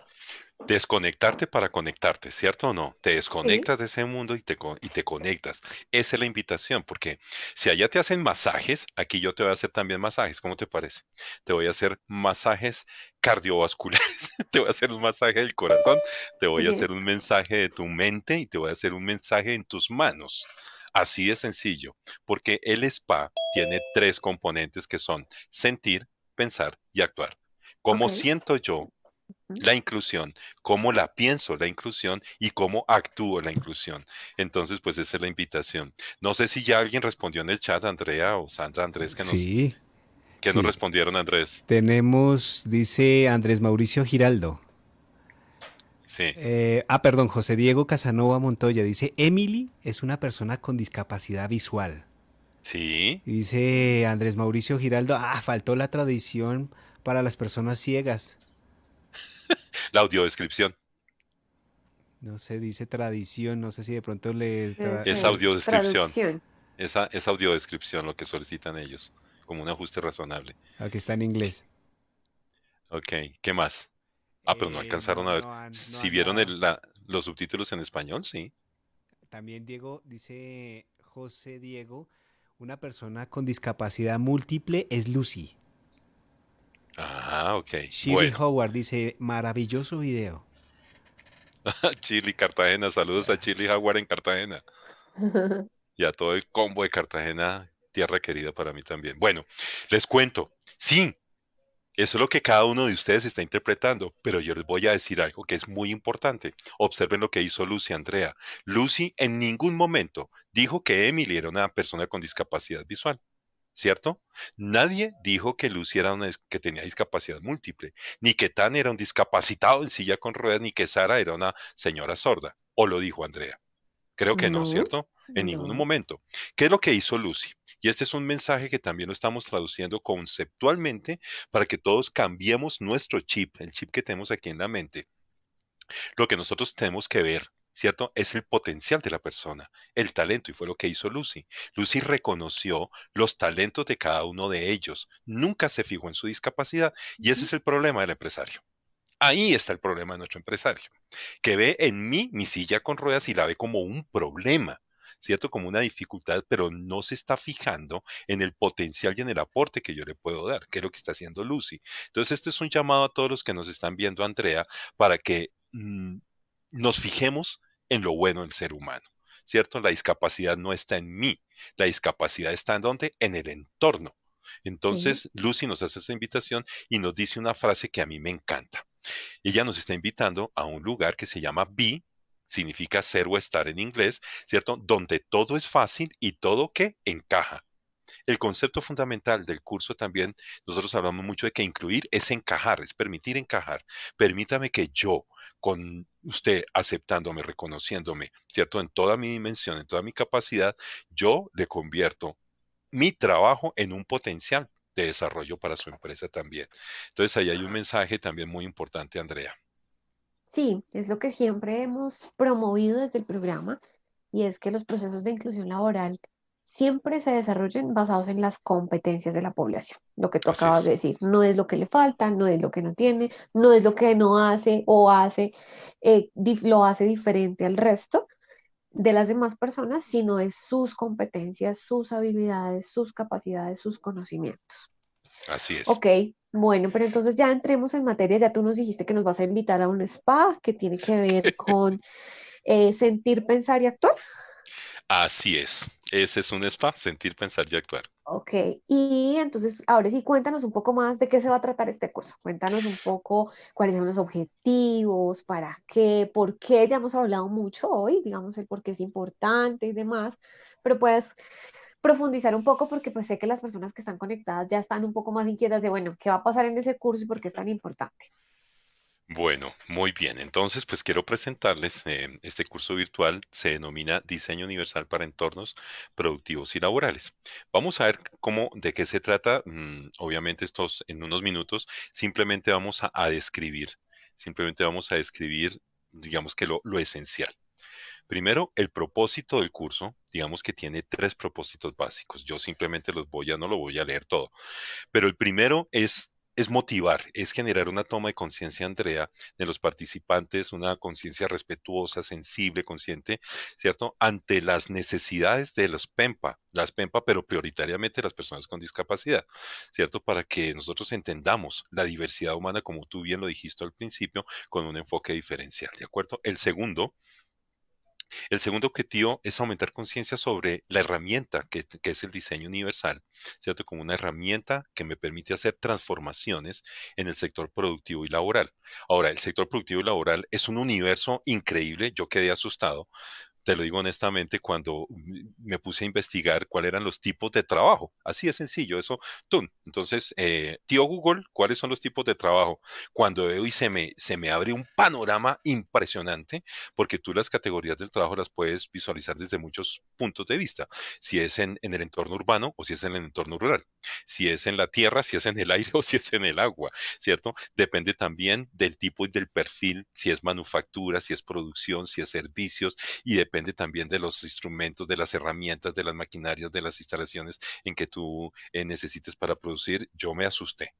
Desconectarte para conectarte, ¿cierto o no? Te Sí, desconectas de ese mundo y te conectas. Esa es la invitación, porque si allá te hacen masajes, aquí yo te voy a hacer también masajes. ¿Cómo te parece? Te voy a hacer masajes cardiovasculares, te voy a hacer un masaje del corazón, te voy a hacer un mensaje de tu mente y te voy a hacer un mensaje en tus manos. Así de sencillo, porque el spa tiene tres componentes que son sentir, pensar y actuar. ok. ¿Cómo siento yo la inclusión, cómo la pienso la inclusión y cómo actúo la inclusión? Entonces, pues esa es la invitación. No sé si ya alguien respondió en el chat, Andrea o Sandra, Andrés, Sí, que nos sí. respondieron, Andrés. Tenemos, dice Andrés Mauricio Giraldo. Sí, Perdón, José Diego Casanova Montoya dice, Emily es una persona con discapacidad visual. sí, Y dice Andrés Mauricio Giraldo, faltó la tradición para las personas ciegas. la audiodescripción. No sé, dice tradición, no sé si de pronto Debe Es ser audiodescripción. traducción. Esa es audiodescripción lo que solicitan ellos, como un ajuste razonable. aquí está en inglés. Ok, ¿qué más? Pero no alcanzaron No, a ver. no Si han vieron dado. los subtítulos en español, sí. También Diego, dice José Diego, una persona con discapacidad múltiple es Lucy. Ah, ok. Shirley Bueno. Howard dice, maravilloso video. Chile, Cartagena. Saludos a Chile Jaguar en Cartagena. Y a todo el combo de Cartagena, tierra querida para mí también. Bueno, les cuento. Sí, eso es lo que cada uno de ustedes está interpretando, pero yo les voy a decir algo que es muy importante. Observen lo que hizo Lucy Andrea. Lucy en ningún momento dijo que Emily era una persona con discapacidad visual. ¿Cierto? Nadie dijo que Lucy era que tenía discapacidad múltiple, ni que Tan era un discapacitado en silla con ruedas, ni que Sara era una señora sorda. ¿O lo dijo Andrea? Creo que no, No, ¿cierto? En ningún no. momento. ¿Qué es lo que hizo Lucy? Y este es un mensaje que también lo estamos traduciendo conceptualmente para que todos cambiemos nuestro chip, el chip que tenemos aquí en la mente. Lo que nosotros tenemos que ver, ¿cierto? Es el potencial de la persona, el talento, y fue lo que hizo Lucy. Lucy reconoció los talentos de cada uno de ellos, nunca se fijó en su discapacidad, y ese Ujú. es el problema del empresario. Ahí está el problema de nuestro empresario, que ve en mí mi silla con ruedas y la ve como un problema, ¿cierto? Como una dificultad, pero no se está fijando en el potencial y en el aporte que yo le puedo dar, que es lo que está haciendo Lucy. Entonces, este es un llamado a todos los que nos están viendo, Andrea, para que nos fijemos en lo bueno del ser humano. ¿cierto? La discapacidad no está en mí, la discapacidad está en dónde? En el entorno. Sí, Entonces, Lucy nos hace esta invitación y nos dice una frase que a mí me encanta. Ella nos está invitando a un lugar que se llama Be, significa ser o estar en inglés, ¿cierto? Donde todo es fácil y todo que encaja. El concepto fundamental del curso también, nosotros hablamos mucho de que incluir es encajar, es permitir encajar. Permítame que yo, con usted aceptándome, reconociéndome, ¿cierto? En toda mi dimensión, en toda mi capacidad, yo le convierto mi trabajo en un potencial de desarrollo para su empresa también. Entonces ahí hay un mensaje también muy importante, Andrea. sí, es lo que siempre hemos promovido desde el programa y es que los procesos de inclusión laboral siempre se desarrollen basados en las competencias de la población. Lo que tú Así acabas de es. decir, no es lo que le falta, no es lo que no tiene, no es lo que no hace o hace, lo hace diferente al resto de las demás personas, sino es sus competencias, sus habilidades, sus capacidades, sus conocimientos. Así es. Ok, bueno, pero entonces ya entremos en materia. Ya tú nos dijiste que nos vas a invitar a un spa que tiene que ver con sentir, pensar y actuar. Así es. Ese es un spa, sentir, pensar y actuar. Ok, y entonces ahora sí cuéntanos un poco más de qué se va a tratar este curso. Cuéntanos un poco cuáles son los objetivos, para qué, por qué. Ya hemos hablado mucho hoy, digamos el por qué es importante y demás, pero puedes profundizar un poco porque pues sé que las personas que están conectadas ya están un poco más inquietas de, bueno, ¿qué va a pasar en ese curso y por qué es tan importante? Bueno, muy bien. Entonces, pues quiero presentarles este curso virtual. Se denomina Diseño Universal para Entornos Productivos y Laborales. Vamos a ver cómo, de qué se trata. Obviamente, estos en unos minutos simplemente vamos a describir. Simplemente vamos a describir, digamos que lo esencial. Primero, el propósito del curso, digamos que tiene tres propósitos básicos. Yo simplemente no lo voy a leer todo. Pero el primero es motivar, es generar una toma de conciencia, Andrea, de los participantes, una conciencia respetuosa, sensible, consciente, ¿cierto? Ante las necesidades de los PEMPA, las PEMPA, pero prioritariamente las personas con discapacidad, ¿cierto? Para que nosotros entendamos la diversidad humana, como tú bien lo dijiste al principio, con un enfoque diferencial, ¿de acuerdo? El segundo objetivo es aumentar conciencia sobre la herramienta que es el diseño universal, ¿cierto? Como una herramienta que me permite hacer transformaciones en el sector productivo y laboral. Ahora, el sector productivo y laboral es un universo increíble. Yo quedé asustado, te lo digo honestamente, cuando me puse a investigar cuáles eran los tipos de trabajo. Así de sencillo, eso, ¡tum! Entonces, tío Google, ¿cuáles son los tipos de trabajo? Cuando veo y se me abre un panorama impresionante, porque tú las categorías del trabajo las puedes visualizar desde muchos puntos de vista. Si es en el entorno urbano o si es en el entorno rural. Si es en la tierra, si es en el aire o si es en el agua, ¿cierto? Depende también del tipo y del perfil, si es manufactura, si es producción, si es servicios y depende también de los instrumentos, de las herramientas, de las maquinarias, de las instalaciones en que tú necesites para producir. Yo me asusté.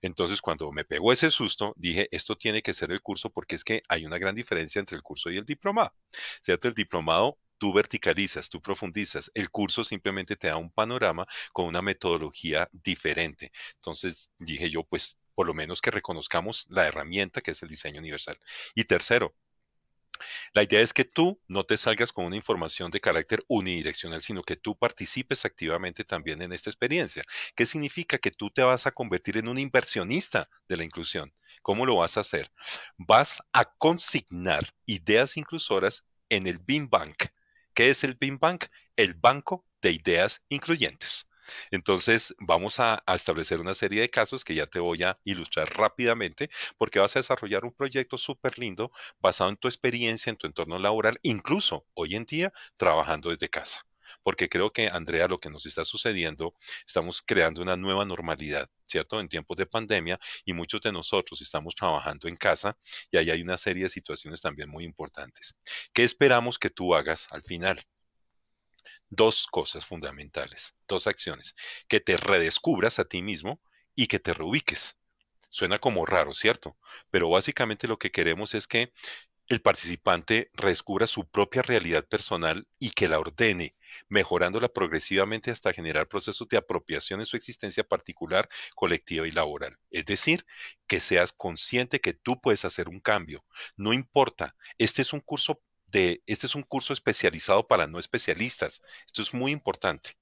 Entonces, cuando me pegó ese susto, dije, esto tiene que ser el curso porque es que hay una gran diferencia entre el curso y el diplomado, ¿cierto? El diplomado tú verticalizas, tú profundizas. El curso simplemente te da un panorama con una metodología diferente. Entonces dije yo, pues por lo menos que reconozcamos la herramienta que es el diseño universal. Y tercero, la idea es que tú no te salgas con una información de carácter unidireccional, sino que tú participes activamente también en esta experiencia. ¿Qué significa? Que tú te vas a convertir en un inversionista de la inclusión. ¿Cómo lo vas a hacer? Vas a consignar ideas inclusoras en el Beam Bank. ¿Qué es el Beam Bank? El banco de ideas incluyentes. Entonces, vamos a establecer una serie de casos que ya te voy a ilustrar rápidamente, porque vas a desarrollar un proyecto súper lindo basado en tu experiencia, en tu entorno laboral, incluso hoy en día trabajando desde casa. Porque creo que, Andrea, lo que nos está sucediendo, estamos creando una nueva normalidad, ¿cierto? En tiempos de pandemia y muchos de nosotros estamos trabajando en casa y ahí hay una serie de situaciones también muy importantes. ¿Qué esperamos que tú hagas al final? Dos cosas fundamentales, dos acciones, que te redescubras a ti mismo y que te reubiques. Suena como raro, ¿cierto? Pero básicamente lo que queremos es que el participante redescubra su propia realidad personal y que la ordene, mejorándola progresivamente hasta generar procesos de apropiación en su existencia particular, colectiva y laboral. Es decir, que seas consciente que tú puedes hacer un cambio. No importa, este es un curso este es un curso especializado para no especialistas. Esto es muy importante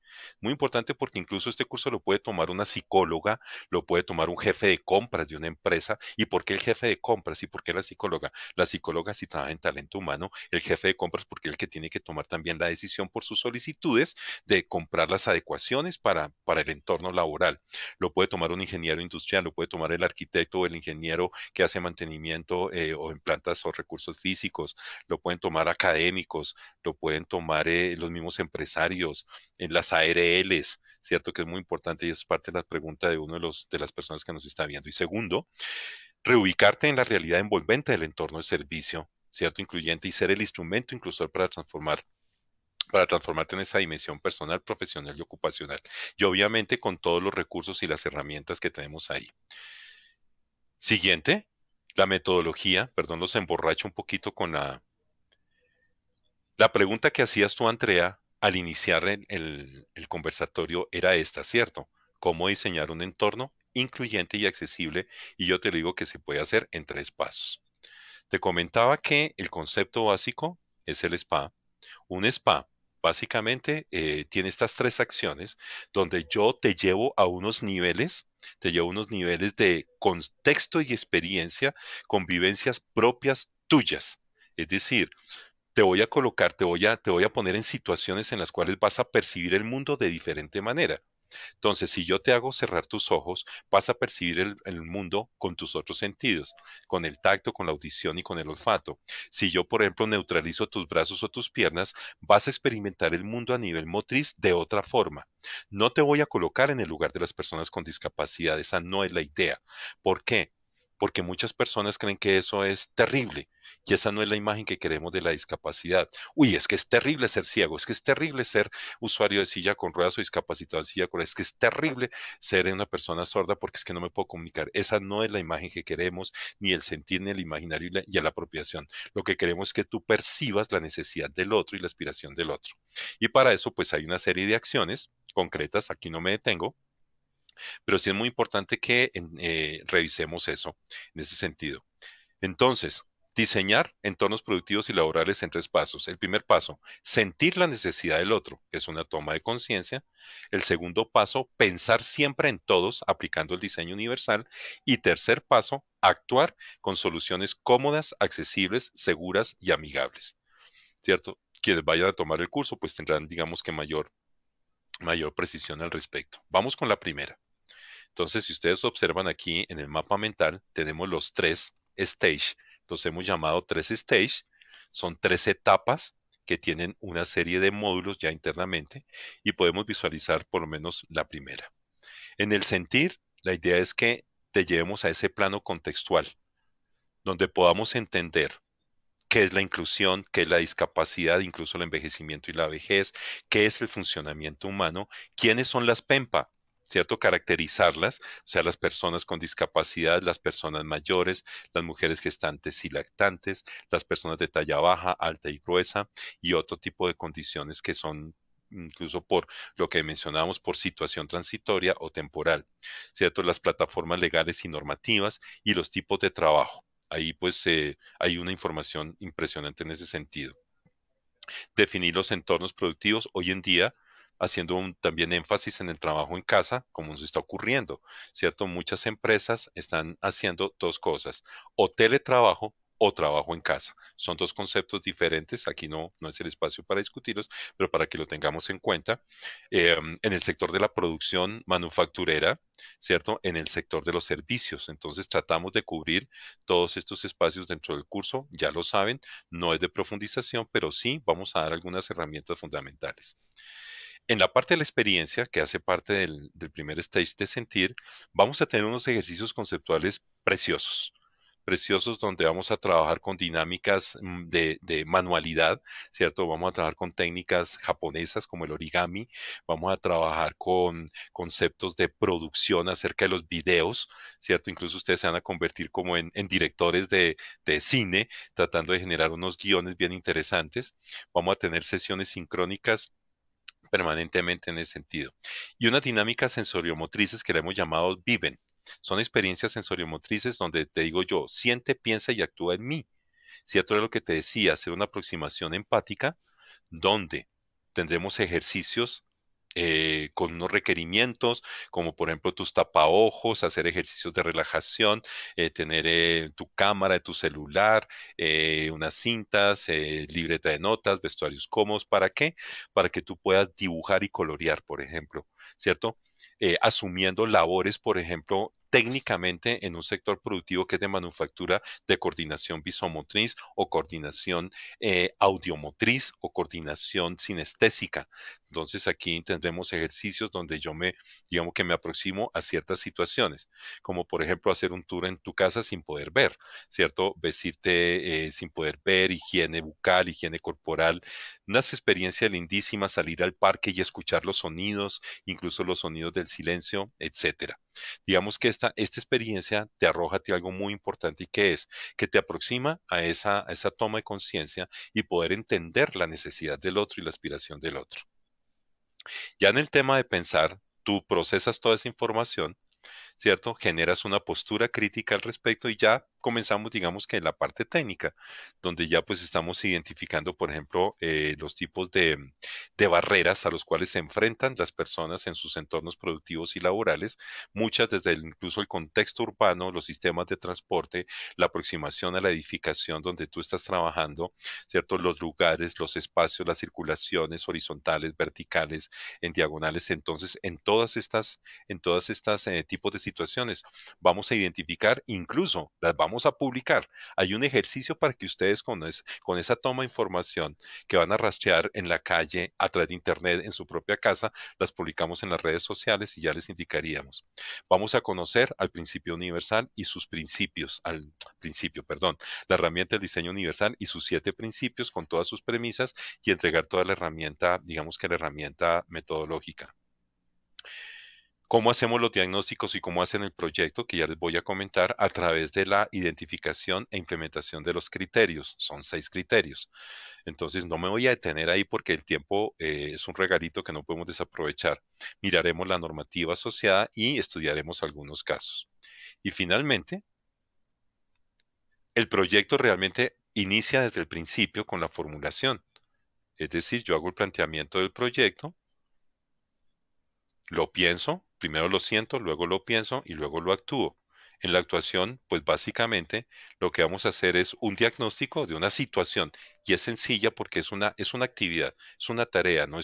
porque incluso este curso lo puede tomar una psicóloga, lo puede tomar un jefe de compras de una empresa. ¿Y por qué el jefe de compras? ¿Y por qué la psicóloga? La psicóloga si trabaja en talento humano, el jefe de compras porque es el que tiene que tomar también la decisión por sus solicitudes de comprar las adecuaciones para el entorno laboral. Lo puede tomar un ingeniero industrial, lo puede tomar el arquitecto o el ingeniero que hace mantenimiento o en plantas o recursos físicos, lo pueden tomar académicos, lo pueden tomar los mismos empresarios, en las ARLs, ¿cierto? Que es muy importante y es parte de la pregunta de uno de las personas que nos está viendo. Y segundo, reubicarte en la realidad envolvente del entorno de servicio, ¿cierto? Incluyente y ser el instrumento inclusor para transformarte en esa dimensión personal, profesional y ocupacional. Y obviamente con todos los recursos y las herramientas que tenemos ahí. Siguiente, la metodología, perdón, los emborracho un poquito con la pregunta que hacías tú, Andrea, al iniciar el conversatorio era esta, ¿cierto? ¿Cómo diseñar un entorno incluyente y accesible? Y yo te digo que se puede hacer en 3 pasos. Te comentaba que el concepto básico es el spa. Un spa básicamente tiene estas 3 acciones donde yo te llevo a unos niveles de contexto y experiencia con vivencias propias tuyas. Es decir, te voy a colocar, te voy a poner en situaciones en las cuales vas a percibir el mundo de diferente manera. Entonces, si yo te hago cerrar tus ojos, vas a percibir el mundo con tus otros sentidos, con el tacto, con la audición y con el olfato. Si yo, por ejemplo, neutralizo tus brazos o tus piernas, vas a experimentar el mundo a nivel motriz de otra forma. No te voy a colocar en el lugar de las personas con discapacidad, esa no es la idea. ¿Por qué? Porque muchas personas creen que eso es terrible y esa no es la imagen que queremos de la discapacidad. Uy, es que es terrible ser ciego, es que es terrible ser usuario de silla con ruedas o discapacitado de silla con ruedas, es que es terrible ser una persona sorda porque es que no me puedo comunicar. Esa no es la imagen que queremos, ni el sentir, ni el imaginario y la apropiación. Lo que queremos es que tú percibas la necesidad del otro y la aspiración del otro. Y para eso, pues hay una serie de acciones concretas, aquí no me detengo, pero sí es muy importante que revisemos eso en ese sentido. Entonces, diseñar entornos productivos y laborales en 3 pasos. El primer paso, sentir la necesidad del otro, que es una toma de conciencia. El segundo paso, pensar siempre en todos, aplicando el diseño universal. Y tercer paso, actuar con soluciones cómodas, accesibles, seguras y amigables. ¿Cierto? Quienes vayan a tomar el curso, pues tendrán, digamos que mayor precisión al respecto. Vamos con la primera. Entonces, si ustedes observan aquí en el mapa mental, tenemos los 3 stage. Los hemos llamado 3 stage. Son 3 etapas que tienen una serie de módulos ya internamente y podemos visualizar por lo menos la primera. En el sentir, la idea es que te llevemos a ese plano contextual, donde podamos entender qué es la inclusión, qué es la discapacidad, incluso el envejecimiento y la vejez, qué es el funcionamiento humano, quiénes son las PEMPA, ¿cierto? Caracterizarlas, o sea, las personas con discapacidad, las personas mayores, las mujeres gestantes y lactantes, las personas de talla baja, alta y gruesa, y otro tipo de condiciones que son incluso por lo que mencionábamos, por situación transitoria o temporal, ¿cierto? Las plataformas legales y normativas y los tipos de trabajo. Ahí pues hay una información impresionante en ese sentido. Definir los entornos productivos hoy en día, haciendo también énfasis en el trabajo en casa, como nos está ocurriendo, ¿cierto? Muchas empresas están haciendo 2 cosas, o teletrabajo o trabajo en casa. Son 2 conceptos diferentes, aquí no es el espacio para discutirlos, pero para que lo tengamos en cuenta. En el sector de la producción manufacturera, ¿cierto? En el sector de los servicios. Entonces tratamos de cubrir todos estos espacios dentro del curso, ya lo saben, no es de profundización, pero sí vamos a dar algunas herramientas fundamentales. En la parte de la experiencia, que hace parte del primer stage de sentir, vamos a tener unos ejercicios conceptuales preciosos. Preciosos donde vamos a trabajar con dinámicas de manualidad, ¿cierto? Vamos a trabajar con técnicas japonesas como el origami, vamos a trabajar con conceptos de producción acerca de los videos, ¿cierto? Incluso ustedes se van a convertir como en directores de cine, tratando de generar unos guiones bien interesantes. Vamos a tener sesiones sincrónicas permanentemente en ese sentido. Y unas dinámicas sensoriomotrices que le hemos llamado Viven. Son experiencias sensoriomotrices donde te digo yo, siente, piensa y actúa en mí. ¿cierto? Era lo que te decía, hacer una aproximación empática donde tendremos ejercicios con unos requerimientos, como por ejemplo tus tapaojos, hacer ejercicios de relajación, tener tu cámara, tu celular, unas cintas, libreta de notas, vestuarios cómodos. ¿Para qué? Para que tú puedas dibujar y colorear, por ejemplo, ¿cierto? Asumiendo labores, por ejemplo, técnicamente en un sector productivo que es de manufactura, de coordinación visomotriz o coordinación audiomotriz o coordinación sinestésica. Entonces aquí tendremos ejercicios donde digamos que me aproximo a ciertas situaciones, como por ejemplo hacer un tour en tu casa sin poder ver, ¿cierto? Vestirte sin poder ver, higiene bucal, higiene corporal, unas experiencias lindísimas, salir al parque y escuchar los sonidos, incluso los sonidos del silencio, etcétera. Digamos que esta experiencia te arroja a ti algo muy importante y que es que te aproxima a esa toma de conciencia y poder entender la necesidad del otro y la aspiración del otro. Ya en el tema de pensar, tú procesas toda esa información, ¿cierto? Generas una postura crítica al respecto y ya comenzamos, digamos que en la parte técnica, donde ya pues estamos identificando, por ejemplo, los tipos de barreras a los cuales se enfrentan las personas en sus entornos productivos y laborales, muchas desde incluso el contexto urbano, los sistemas de transporte, la aproximación a la edificación donde tú estás trabajando, ¿cierto? Los lugares, los espacios, las circulaciones horizontales, verticales, en diagonales. Entonces, en todas estas tipos de situaciones. Vamos a identificar, incluso las vamos a publicar. Hay un ejercicio para que ustedes con esa toma de información que van a rastrear en la calle, a través de internet, en su propia casa, las publicamos en las redes sociales y ya les indicaríamos. Vamos a conocer al principio universal y sus principios, al principio, perdón, la herramienta del diseño universal y sus 7 principios con todas sus premisas y entregar toda la herramienta, digamos que la herramienta metodológica. ¿Cómo hacemos los diagnósticos y cómo hacen el proyecto? Que ya les voy a comentar a través de la identificación e implementación de los criterios. Son 6 criterios. Entonces no me voy a detener ahí porque el tiempo es un regalito que no podemos desaprovechar. Miraremos la normativa asociada y estudiaremos algunos casos. Y finalmente, el proyecto realmente inicia desde el principio con la formulación. Es decir, yo hago el planteamiento del proyecto, lo pienso, primero lo siento, luego lo pienso y luego lo actúo. En la actuación, pues básicamente lo que vamos a hacer es un diagnóstico de una situación y es sencilla porque es una actividad, es una tarea, no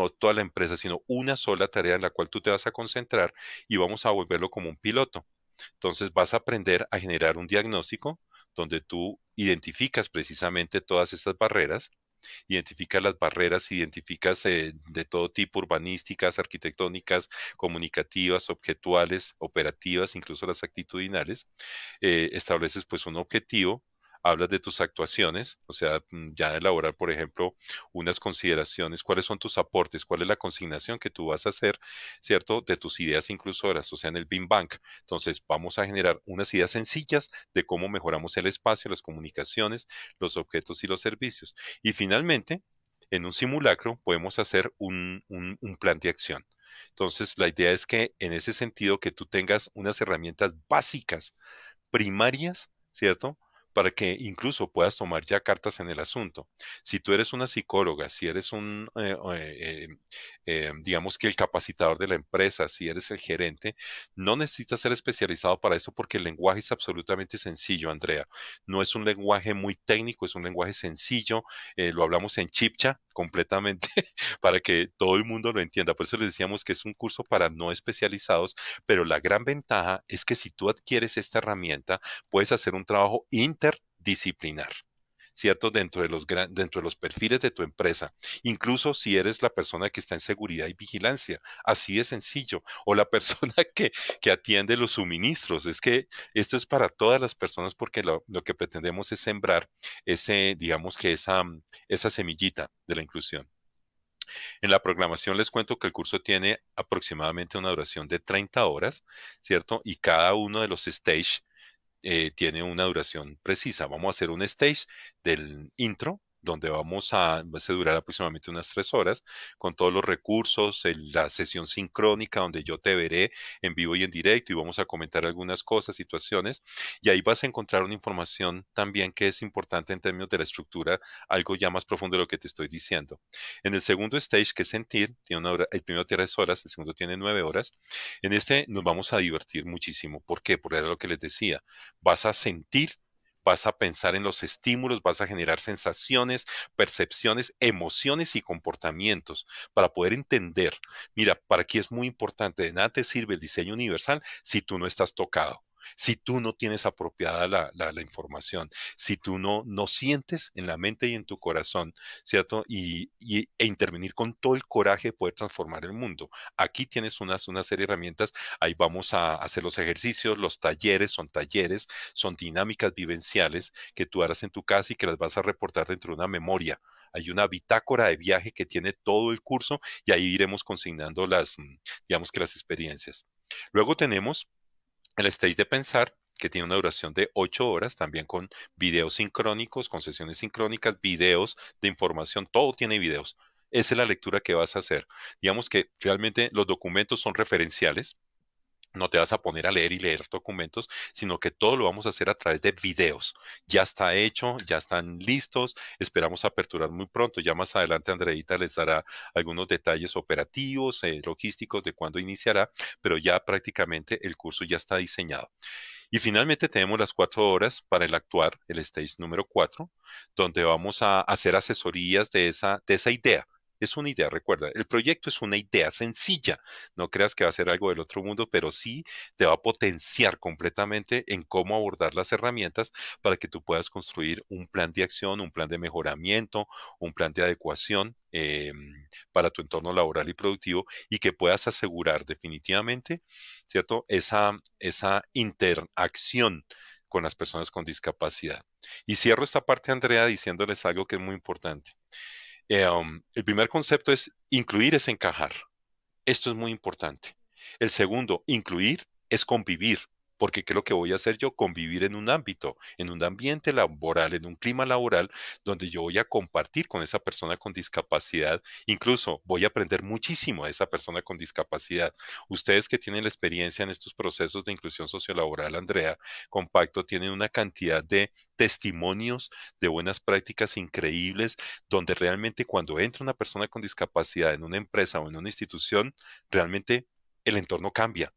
toda la empresa, sino una sola tarea en la cual tú te vas a concentrar y vamos a volverlo como un piloto. Entonces vas a aprender a generar un diagnóstico donde tú identificas precisamente todas estas barreras, identificas las barreras, identificas de todo tipo, urbanísticas, arquitectónicas, comunicativas, objetuales, operativas, incluso las actitudinales, estableces pues un objetivo, hablas de tus actuaciones, o sea, ya elaborar, por ejemplo, unas consideraciones, cuáles son tus aportes, cuál es la consignación que tú vas a hacer, ¿cierto? De tus ideas inclusoras, o sea, en el Beam Bank. Entonces, vamos a generar unas ideas sencillas de cómo mejoramos el espacio, las comunicaciones, los objetos y los servicios. Y finalmente, en un simulacro podemos hacer un plan de acción. Entonces, la idea es que en ese sentido que tú tengas unas herramientas básicas, primarias, ¿cierto? Para que incluso puedas tomar ya cartas en el asunto. Si tú eres una psicóloga, si eres digamos que el capacitador de la empresa, si eres el gerente, no necesitas ser especializado para eso porque el lenguaje es absolutamente sencillo, Andrea. No es un lenguaje muy técnico, es un lenguaje sencillo. Lo hablamos en chipcha completamente para que todo el mundo lo entienda. Por eso les decíamos que es un curso para no especializados, pero la gran ventaja es que si tú adquieres esta herramienta, puedes hacer un trabajo interdisciplinar. ¿Cierto? Dentro de los perfiles de tu empresa, incluso si eres la persona que está en seguridad y vigilancia, así de sencillo, o la persona que atiende los suministros, es que esto es para todas las personas porque lo que pretendemos es sembrar digamos que esa semillita de la inclusión. En la programación les cuento que el curso tiene aproximadamente una duración de 30 horas, ¿cierto? Y cada uno de los stage tiene una duración precisa. Vamos a hacer un stage del intro, donde vamos a durar aproximadamente unas 3 horas, con todos los recursos, la sesión sincrónica, donde yo te veré en vivo y en directo y vamos a comentar algunas cosas, situaciones, y ahí vas a encontrar una información también que es importante en términos de la estructura, algo ya más profundo de lo que te estoy diciendo. En el segundo stage, que es sentir, tiene el primero tiene 3 horas, el segundo tiene 9 horas. En este nos vamos a divertir muchísimo. ¿Por qué? Porque era lo que les decía. Vas a sentir, vas a pensar en los estímulos, vas a generar sensaciones, percepciones, emociones y comportamientos para poder entender. Mira, para aquí es muy importante, de nada te sirve el diseño universal si tú no estás tocado. Si tú no tienes apropiada la información, si tú no sientes en la mente y en tu corazón, ¿cierto? E intervenir con todo el coraje de poder transformar el mundo. Aquí tienes una serie de herramientas, ahí vamos a hacer los ejercicios, los talleres, son dinámicas vivenciales que tú harás en tu casa y que las vas a reportar dentro de una memoria. Hay una bitácora de viaje que tiene todo el curso y ahí iremos consignando digamos que las experiencias. Luego tenemos el stage de pensar, que tiene una duración de 8 horas, también con videos sincrónicos, con sesiones sincrónicas, videos de información, todo tiene videos. Esa es la lectura que vas a hacer. Digamos que realmente los documentos son referenciales, no te vas a poner a leer y leer documentos, sino que todo lo vamos a hacer a través de videos. Ya está hecho, ya están listos, esperamos aperturar muy pronto. Ya más adelante Andreita les dará algunos detalles operativos, logísticos de cuándo iniciará, pero ya prácticamente el curso ya está diseñado. Y finalmente tenemos las 4 horas para el actuar, el stage número 4, donde vamos a hacer asesorías de esa idea. Es una idea, recuerda, el proyecto es una idea sencilla. No creas que va a ser algo del otro mundo, pero sí te va a potenciar completamente en cómo abordar las herramientas para que tú puedas construir un plan de acción, un plan de mejoramiento, un plan de adecuación para tu entorno laboral y productivo y que puedas asegurar definitivamente, ¿cierto? Esa interacción con las personas con discapacidad. Y cierro esta parte, Andrea, diciéndoles algo que es muy importante. El primer concepto es incluir es encajar. Esto es muy importante. El segundo, incluir es convivir, porque ¿qué es lo que voy a hacer yo? Convivir en un ámbito, en un ambiente laboral, en un clima laboral, donde yo voy a compartir con esa persona con discapacidad. Incluso voy a aprender muchísimo de esa persona con discapacidad. Ustedes que tienen la experiencia en estos procesos de inclusión sociolaboral, Andrea, Compacto, tienen una cantidad de testimonios de buenas prácticas increíbles, donde realmente cuando entra una persona con discapacidad en una empresa o en una institución, realmente el entorno cambia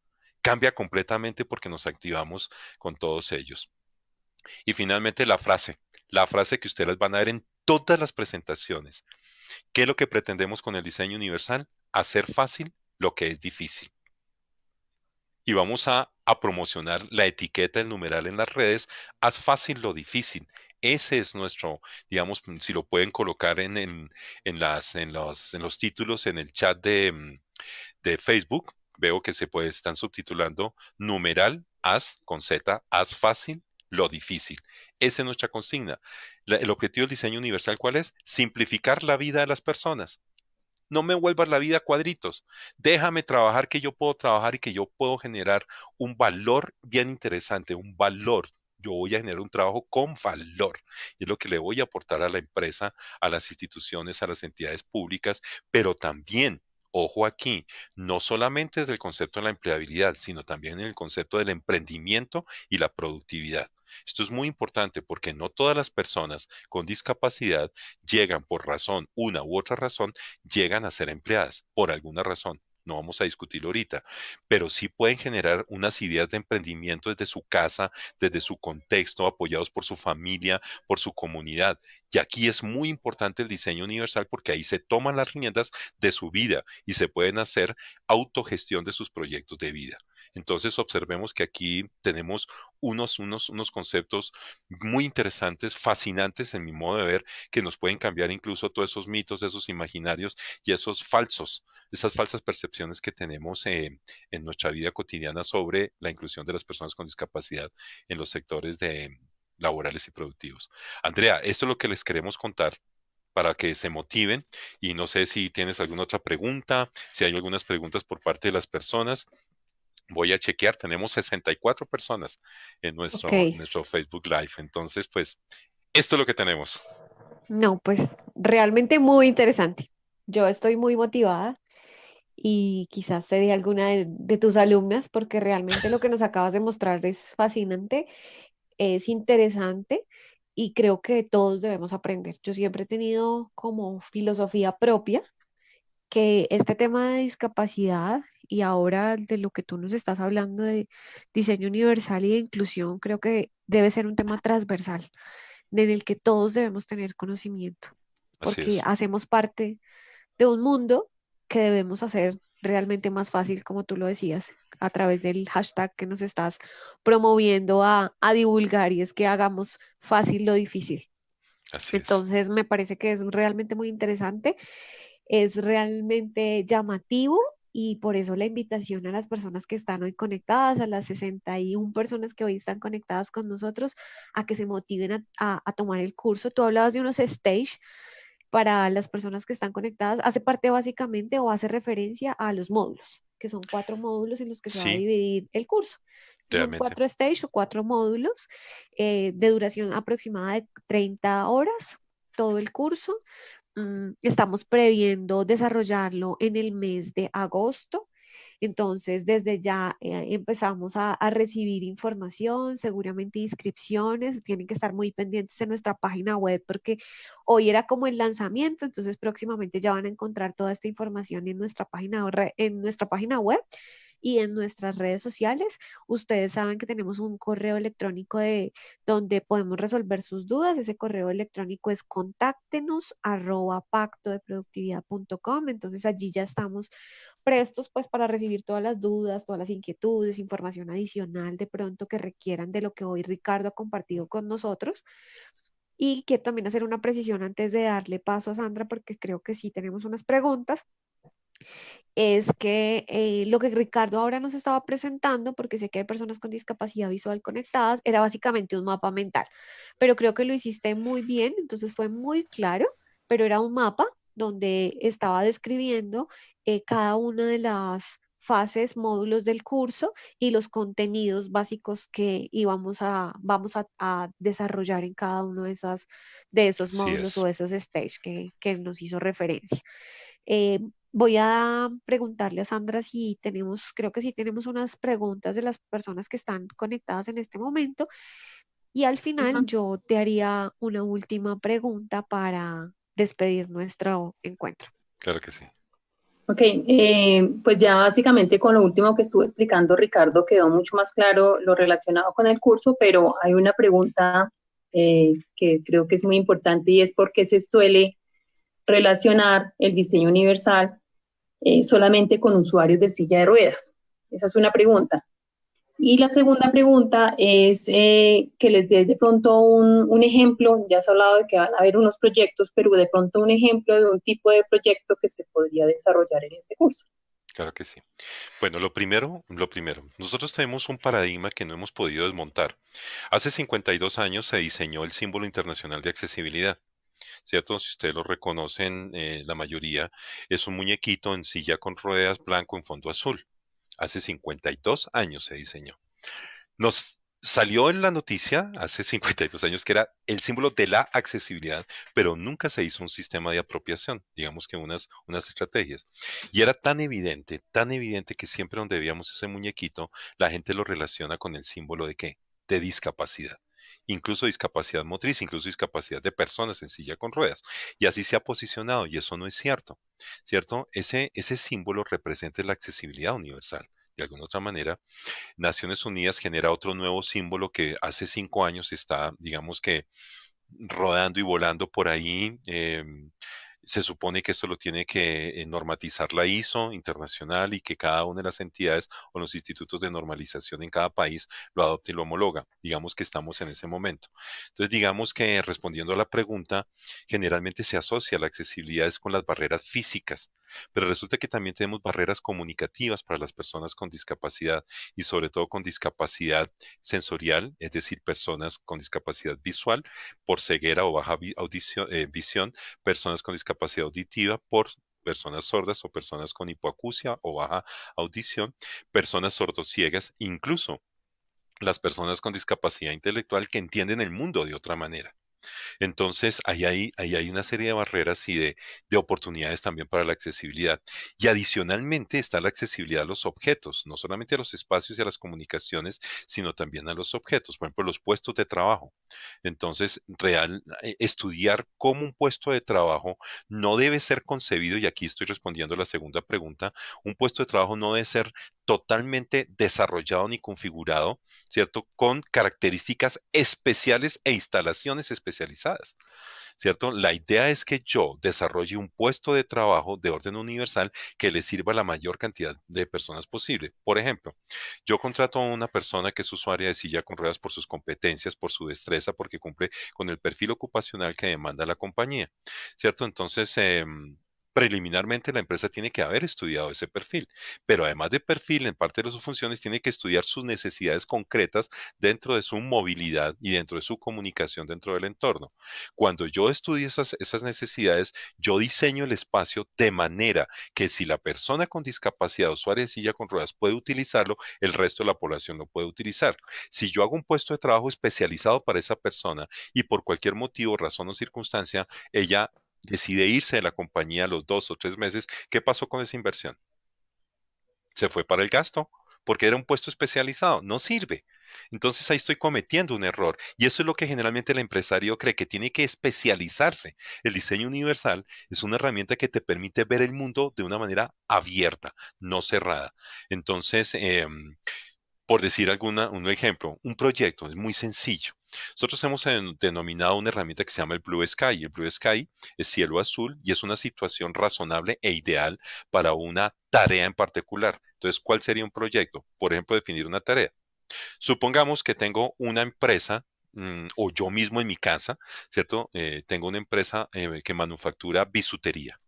completamente porque nos activamos con todos ellos. Y finalmente la frase que ustedes van a ver en todas las presentaciones. ¿Qué es lo que pretendemos con el diseño universal? Hacer fácil lo que es difícil. Y vamos a promocionar la etiqueta, el numeral en las redes, haz fácil lo difícil. Ese es nuestro, digamos, si lo pueden colocar en los títulos, en el chat de Facebook, veo que están subtitulando numeral, haz con Z, haz fácil lo difícil. Esa es nuestra consigna. El objetivo del diseño universal, ¿cuál es? Simplificar la vida de las personas. No me vuelvas la vida a cuadritos. Déjame trabajar, que yo puedo trabajar y que yo puedo generar un valor bien interesante, un valor. Yo voy a generar un trabajo con valor. Y es lo que le voy a aportar a la empresa, a las instituciones, a las entidades públicas, pero también, ojo aquí, no solamente desde el concepto de la empleabilidad, sino también en el concepto del emprendimiento y la productividad. Esto es muy importante porque no todas las personas con discapacidad llegan por razón, una u otra razón, llegan a ser empleadas por alguna razón. No vamos a discutirlo ahorita, pero sí pueden generar unas ideas de emprendimiento desde su casa, desde su contexto, apoyados por su familia, por su comunidad. Y aquí es muy importante el diseño universal porque ahí se toman las riendas de su vida y se pueden hacer autogestión de sus proyectos de vida. Entonces observemos que aquí tenemos unos conceptos muy interesantes, fascinantes en mi modo de ver, que nos pueden cambiar incluso todos esos mitos, esos imaginarios y esas falsas percepciones que tenemos en nuestra vida cotidiana sobre la inclusión de las personas con discapacidad en los sectores laborales y productivos. Andrea, esto es lo que les queremos contar para que se motiven y no sé si tienes alguna otra pregunta, si hay algunas preguntas por parte de las personas. Voy a chequear, tenemos 64 personas en Ok, nuestro Facebook Live. Entonces, pues, esto es lo que tenemos. No, pues realmente muy interesante. Yo estoy muy motivada y quizás sería alguna de tus alumnas porque realmente lo que nos acabas de mostrar es fascinante, es interesante y creo que todos debemos aprender. Yo siempre he tenido como filosofía propia que este tema de discapacidad y ahora de lo que tú nos estás hablando de diseño universal y de inclusión, creo que debe ser un tema transversal en el que todos debemos tener conocimiento, Así porque es. hacemos parte de un mundo que debemos hacer realmente más fácil, como tú lo decías, a través del hashtag que nos estás promoviendo a divulgar y es que hagamos fácil lo difícil. Así es. Entonces, me parece que es realmente muy interesante, es realmente llamativo y por eso la invitación a las personas que están hoy conectadas, a las 61 personas que hoy están conectadas con nosotros, a que se motiven a tomar el curso. Tú hablabas de unos stage para las personas que están conectadas, hace parte básicamente o hace referencia a los módulos, que son 4 módulos en los que se va a Sí, dividir el curso. Entonces, son realmente. 4 stage o 4 módulos de duración aproximada de 30 horas, todo el curso. Estamos previendo desarrollarlo en el mes de agosto. Entonces, desde ya empezamos a recibir información, seguramente inscripciones, tienen que estar muy pendientes en nuestra página web porque hoy era como el lanzamiento, entonces próximamente ya van a encontrar toda esta información en nuestra en nuestra página web y en nuestras redes sociales. Ustedes saben que tenemos un correo electrónico de donde podemos resolver sus dudas. Ese correo electrónico es contáctenos@pactodeproductividad.com. Entonces allí ya estamos prestos pues para recibir todas las dudas, todas las inquietudes, información adicional de pronto que requieran de lo que hoy Ricardo ha compartido con nosotros. Y quiero también hacer una precisión antes de darle paso a Sandra, porque creo que sí tenemos unas preguntas es que lo que Ricardo ahora nos estaba presentando, porque sé que hay personas con discapacidad visual conectadas, era básicamente un mapa mental, pero creo que lo hiciste muy bien, entonces fue muy claro, pero era un mapa donde estaba describiendo cada una de las fases, módulos del curso y los contenidos básicos que vamos a desarrollar en cada uno de esos Así módulos es. o esos stage que nos hizo referencia. Eh, Voy a preguntarle a Sandra si tenemos, creo que sí tenemos unas preguntas de las personas que están conectadas en este momento y al final Ujú. yo te haría una última pregunta para despedir nuestro encuentro. Claro que sí. Ok, pues ya básicamente con lo último que estuvo explicando Ricardo quedó mucho más claro lo relacionado con el curso, pero hay una pregunta que creo que es muy importante y es por qué se suele relacionar el diseño universal solamente con usuarios de silla de ruedas. Esa es una pregunta. Y la segunda pregunta es que les dé de pronto un ejemplo, ya se ha hablado de que van a haber unos proyectos, pero de pronto un ejemplo de un tipo de proyecto que se podría desarrollar en este curso. Claro que sí. Bueno, lo primero, nosotros tenemos un paradigma que no hemos podido desmontar. Hace 52 años se diseñó el símbolo internacional de accesibilidad, ¿cierto? Si ustedes lo reconocen, la mayoría es un muñequito en silla con ruedas blanco en fondo azul. Hace 52 años se diseñó. Nos salió en la noticia hace 52 años que era el símbolo de la accesibilidad, pero nunca se hizo un sistema de apropiación, digamos que unas estrategias. Y era tan evidente que siempre donde veíamos ese muñequito, la gente lo relaciona con el símbolo de qué? De discapacidad. Incluso discapacidad motriz, incluso discapacidad de personas en silla con ruedas. Y así se ha posicionado, y eso no es cierto, ¿cierto? Ese símbolo representa la accesibilidad universal. De alguna otra manera, Naciones Unidas genera otro nuevo símbolo que hace 5 años está, digamos que, rodando y volando por ahí. Se supone que esto lo tiene que normatizar la ISO internacional y que cada una de las entidades o los institutos de normalización en cada país lo adopte y lo homologa. Digamos que estamos en ese momento. Entonces, digamos que respondiendo a la pregunta, generalmente se asocia la accesibilidad es con las barreras físicas, pero resulta que también tenemos barreras comunicativas para las personas con discapacidad y sobre todo con discapacidad sensorial, es decir, personas con discapacidad visual por ceguera o baja visión, personas con discapacidad auditiva por personas sordas o personas con hipoacusia o baja audición, personas sordociegas, incluso las personas con discapacidad intelectual que entienden el mundo de otra manera. Entonces, ahí hay una serie de barreras y de oportunidades también para la accesibilidad. Y adicionalmente está la accesibilidad a los objetos, no solamente a los espacios y a las comunicaciones, sino también a los objetos, por ejemplo, los puestos de trabajo. Entonces, estudiar cómo un puesto de trabajo no debe ser concebido, y aquí estoy respondiendo a la segunda pregunta, un puesto de trabajo no debe ser totalmente desarrollado ni configurado, ¿cierto? Con características especiales e instalaciones especializadas, ¿cierto? La idea es que yo desarrolle un puesto de trabajo de orden universal que le sirva a la mayor cantidad de personas posible. Por ejemplo, yo contrato a una persona que es usuaria de silla con ruedas por sus competencias, por su destreza, porque cumple con el perfil ocupacional que demanda la compañía, ¿cierto? Entonces, preliminarmente la empresa tiene que haber estudiado ese perfil, pero además de perfil, en parte de sus funciones, tiene que estudiar sus necesidades concretas dentro de su movilidad y dentro de su comunicación dentro del entorno. Cuando yo estudio esas necesidades, yo diseño el espacio de manera que si la persona con discapacidad, usuaria de silla con ruedas, puede utilizarlo, el resto de la población lo puede utilizar. Si yo hago un puesto de trabajo especializado para esa persona y por cualquier motivo, razón o circunstancia, ella decide irse de la compañía a los 2 o 3 meses, ¿qué pasó con esa inversión? Se fue para el gasto, porque era un puesto especializado, no sirve. Entonces ahí estoy cometiendo un error y eso es lo que generalmente el empresario cree, que tiene que especializarse. El diseño universal es una herramienta que te permite ver el mundo de una manera abierta, no cerrada. Entonces, por decir un ejemplo, un proyecto es muy sencillo. Nosotros hemos denominado una herramienta que se llama el Blue Sky. El Blue Sky es cielo azul y es una situación razonable e ideal para una tarea en particular. Entonces, ¿cuál sería un proyecto? Por ejemplo, definir una tarea. Supongamos que tengo una empresa, o yo mismo en mi casa, ¿cierto? Tengo una empresa que manufactura bisutería.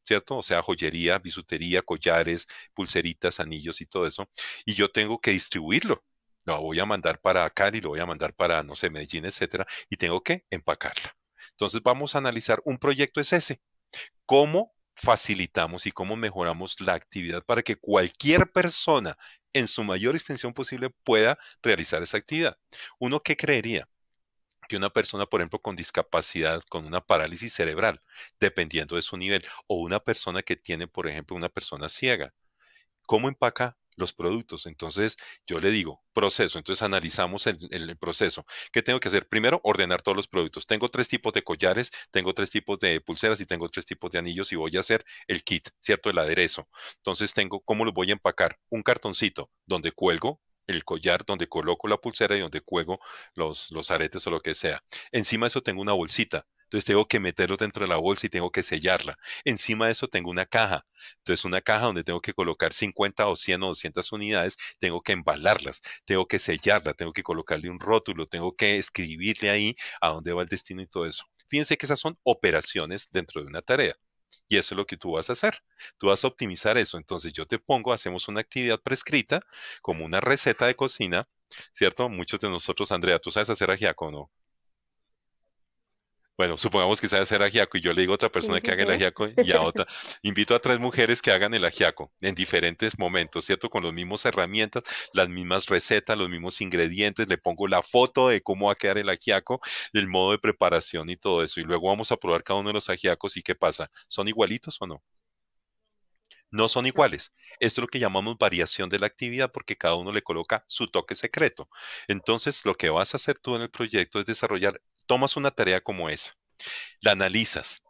¿Cierto? O sea, joyería, bisutería, collares, pulseritas, anillos y todo eso. Y yo tengo que distribuirlo. Lo voy a mandar para Cali, lo voy a mandar para, no sé, Medellín, etcétera, y tengo que empacarla. Entonces vamos a analizar, un proyecto es ese. ¿Cómo facilitamos y cómo mejoramos la actividad para que cualquier persona en su mayor extensión posible pueda realizar esa actividad? ¿Uno qué creería? Que una persona, por ejemplo, con discapacidad, con una parálisis cerebral, dependiendo de su nivel, o una persona que tiene, por ejemplo, una persona ciega, ¿cómo empaca los productos? Entonces, yo le digo, proceso. Entonces, analizamos el proceso. ¿Qué tengo que hacer? Primero, ordenar todos los productos. Tengo 3 tipos de collares, tengo 3 tipos de pulseras y tengo 3 tipos de anillos y voy a hacer el kit, ¿cierto? El aderezo. Entonces, tengo, ¿cómo los voy a empacar? Un cartoncito donde cuelgo el collar, donde coloco la pulsera y donde cuelgo los aretes o lo que sea. Encima de eso tengo una bolsita. Entonces tengo que meterlo dentro de la bolsa y tengo que sellarla. Encima de eso tengo una caja. Entonces, una caja donde tengo que colocar 50 o 100 o 200 unidades, tengo que embalarlas, tengo que sellarla, tengo que colocarle un rótulo, tengo que escribirle ahí a dónde va el destino y todo eso. Fíjense que esas son operaciones dentro de una tarea. Y eso es lo que tú vas a hacer. Tú vas a optimizar eso. Entonces, yo te pongo, hacemos una actividad prescrita, como una receta de cocina, ¿cierto? Muchos de nosotros, Andrea, ¿tú sabes hacer ajiaco o no? Bueno, supongamos que sabe hacer ajiaco y yo le digo a otra Sí, persona que sí haga el sé. ajiaco y a otra. Invito a 3 mujeres que hagan el ajiaco en diferentes momentos, ¿cierto? Con las mismas herramientas, las mismas recetas, los mismos ingredientes. Le pongo la foto de cómo va a quedar el ajiaco, el modo de preparación y todo eso. Y luego vamos a probar cada uno de los ajiacos y qué pasa. ¿Son igualitos o no? No son No. iguales. Esto es lo que llamamos variación de la actividad porque cada uno le coloca su toque secreto. Entonces, lo que vas a hacer tú en el proyecto es desarrollar, tomas una tarea como esa, la analizas,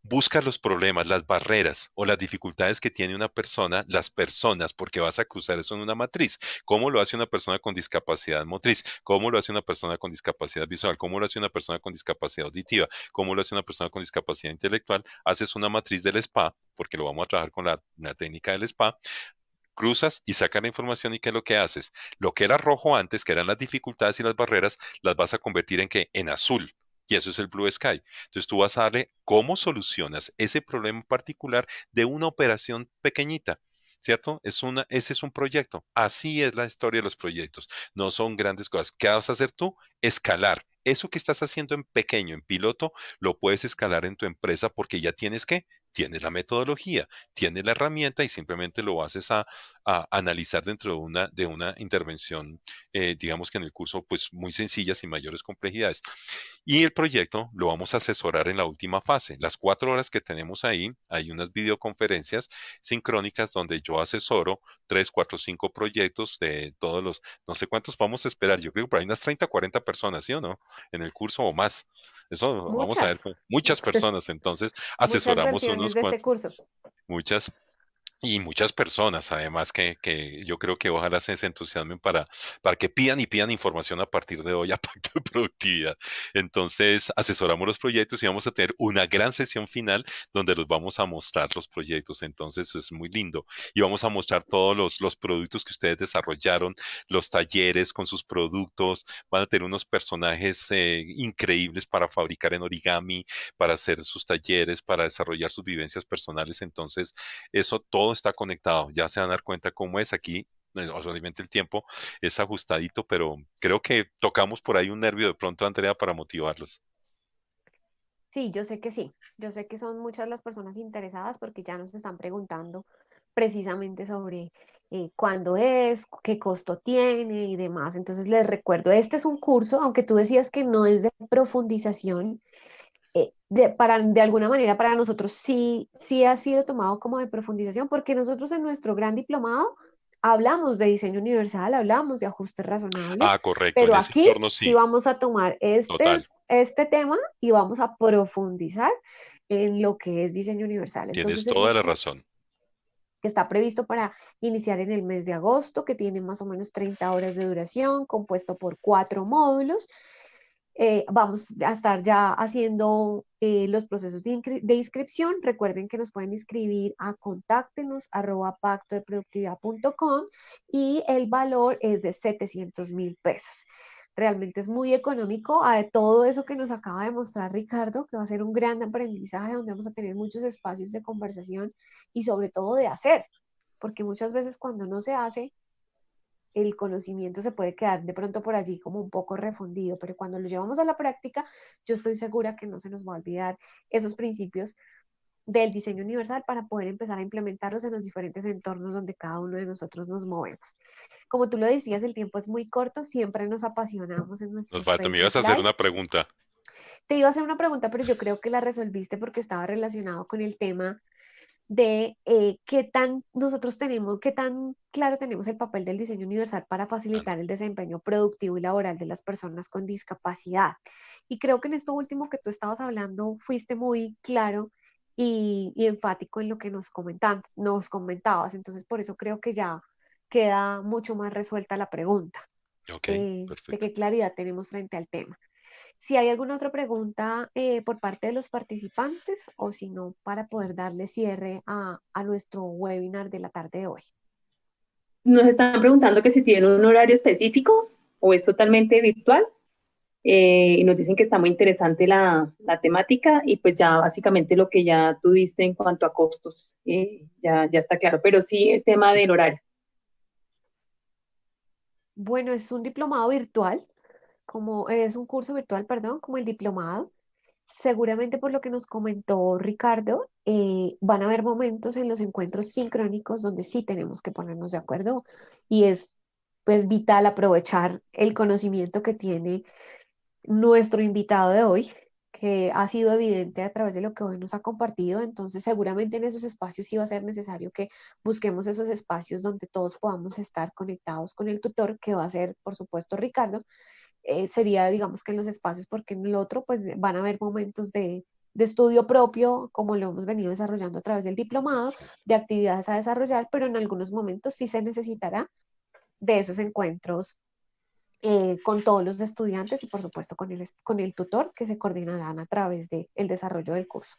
buscas los problemas, las barreras o las dificultades que tiene una persona, las personas, porque vas a cruzar eso en una matriz. ¿Cómo lo hace una persona con discapacidad motriz? ¿Cómo lo hace una persona con discapacidad visual? ¿Cómo lo hace una persona con discapacidad auditiva? ¿Cómo lo hace una persona con discapacidad intelectual? Haces una matriz del SPA, porque lo vamos a trabajar con la técnica del SPA, cruzas y sacas la información y ¿qué es lo que haces? Lo que era rojo antes, que eran las dificultades y las barreras, las vas a convertir en ¿qué? En azul. Y eso es el Blue Sky. Entonces tú vas a darle cómo solucionas ese problema en particular de una operación pequeñita. ¿Cierto? Ese es un proyecto. Así es la historia de los proyectos. No son grandes cosas. ¿Qué vas a hacer tú? Escalar. Eso que estás haciendo en pequeño, en piloto, lo puedes escalar en tu empresa porque ya tienes que tienes la metodología, tienes la herramienta y simplemente lo haces a analizar dentro de una intervención, digamos que en el curso, pues muy sencilla, sin mayores complejidades. Y el proyecto lo vamos a asesorar en la última fase. Las 4 horas que tenemos ahí, hay unas videoconferencias sincrónicas donde yo asesoro 3, 4, 5 proyectos de todos los, no sé cuántos vamos a esperar, yo creo que por ahí unas 30, 40 personas, ¿sí o no? En el curso o más. Eso vamos a ver, Muchas, pues, muchas personas. Entonces, muchas asesoramos versiones unos de este cuantos, curso. muchas. Y muchas personas, además, que yo creo que ojalá se entusiasmen para que pidan y pidan información a partir de hoy a Pacto de Productividad. Entonces, asesoramos los proyectos y vamos a tener una gran sesión final donde los vamos a mostrar los proyectos. Entonces, es muy lindo. Y vamos a mostrar todos los productos que ustedes desarrollaron, los talleres con sus productos. Van a tener unos personajes increíbles para fabricar en origami, para hacer sus talleres, para desarrollar sus vivencias personales. Entonces, eso todo está conectado. Ya se van a dar cuenta cómo es aquí. Obviamente el tiempo es ajustadito, pero creo que tocamos por ahí un nervio de pronto, Andrea, para motivarlos. Sí, yo sé que sí. Yo sé que son muchas las personas interesadas porque ya nos están preguntando precisamente sobre cuándo es, qué costo tiene y demás. Entonces les recuerdo, este es un curso, aunque tú decías que no es de profundización, de alguna manera para nosotros sí, sí ha sido tomado como de profundización porque nosotros en nuestro gran diplomado hablamos de diseño universal, hablamos de ajustes razonables, Ah, correcto, en pero ese aquí entorno sí sí, vamos a tomar total. este tema y vamos a profundizar en lo que es diseño universal. Tienes Entonces es un toda la curso razón. que está previsto para iniciar en el mes de agosto, que tiene más o menos 30 horas de duración, compuesto por 4 módulos. Vamos a estar ya haciendo los procesos de inscripción. Recuerden que nos pueden inscribir a contáctenos@pactodeproductividad.com y el valor es de 700.000 pesos. Realmente es muy económico a todo eso que nos acaba de mostrar Ricardo, que va a ser un gran aprendizaje donde vamos a tener muchos espacios de conversación y sobre todo de hacer, porque muchas veces cuando no se hace, el conocimiento se puede quedar de pronto por allí como un poco refundido, pero cuando lo llevamos a la práctica, yo estoy segura que no se nos va a olvidar esos principios del diseño universal para poder empezar a implementarlos en los diferentes entornos donde cada uno de nosotros nos movemos. Como tú lo decías, el tiempo es muy corto, siempre nos apasionamos en Nos nuestros falta, me ibas Facebook a hacer Live. una pregunta. Te iba a hacer una pregunta, pero yo creo que la resolviste porque estaba relacionado con el tema de qué tan nosotros tenemos, qué tan claro tenemos el papel del diseño universal para Ah, facilitar el desempeño productivo y laboral de las personas con discapacidad. Y creo que en esto último que tú estabas hablando fuiste muy claro y enfático en lo que nos comentabas. Entonces, por eso creo que ya queda mucho más resuelta la pregunta ok, de perfecto. qué claridad tenemos frente al tema. Si hay alguna otra pregunta por parte de los participantes o si no, para poder darle cierre a nuestro webinar de la tarde de hoy. Nos están preguntando que si tienen un horario específico o es totalmente virtual. Y nos dicen que está muy interesante la temática y pues ya básicamente lo que ya tuviste en cuanto a costos ya está claro, pero sí el tema del horario. Bueno, es un diplomado virtual, como es un curso virtual, perdón, como el diplomado. Seguramente por lo que nos comentó Ricardo, van a haber momentos en los encuentros sincrónicos donde sí tenemos que ponernos de acuerdo y es pues vital aprovechar el conocimiento que tiene nuestro invitado de hoy, que ha sido evidente a través de lo que hoy nos ha compartido. Entonces, seguramente en esos espacios sí va a ser necesario que busquemos esos espacios donde todos podamos estar conectados con el tutor, que va a ser, por supuesto, Ricardo. Sería, digamos que en los espacios, porque en el otro, pues van a haber momentos de estudio propio, como lo hemos venido desarrollando a través del diplomado, de actividades a desarrollar, pero en algunos momentos sí se necesitará de esos encuentros con todos los estudiantes y por supuesto con el tutor que se coordinarán a través del desarrollo del curso.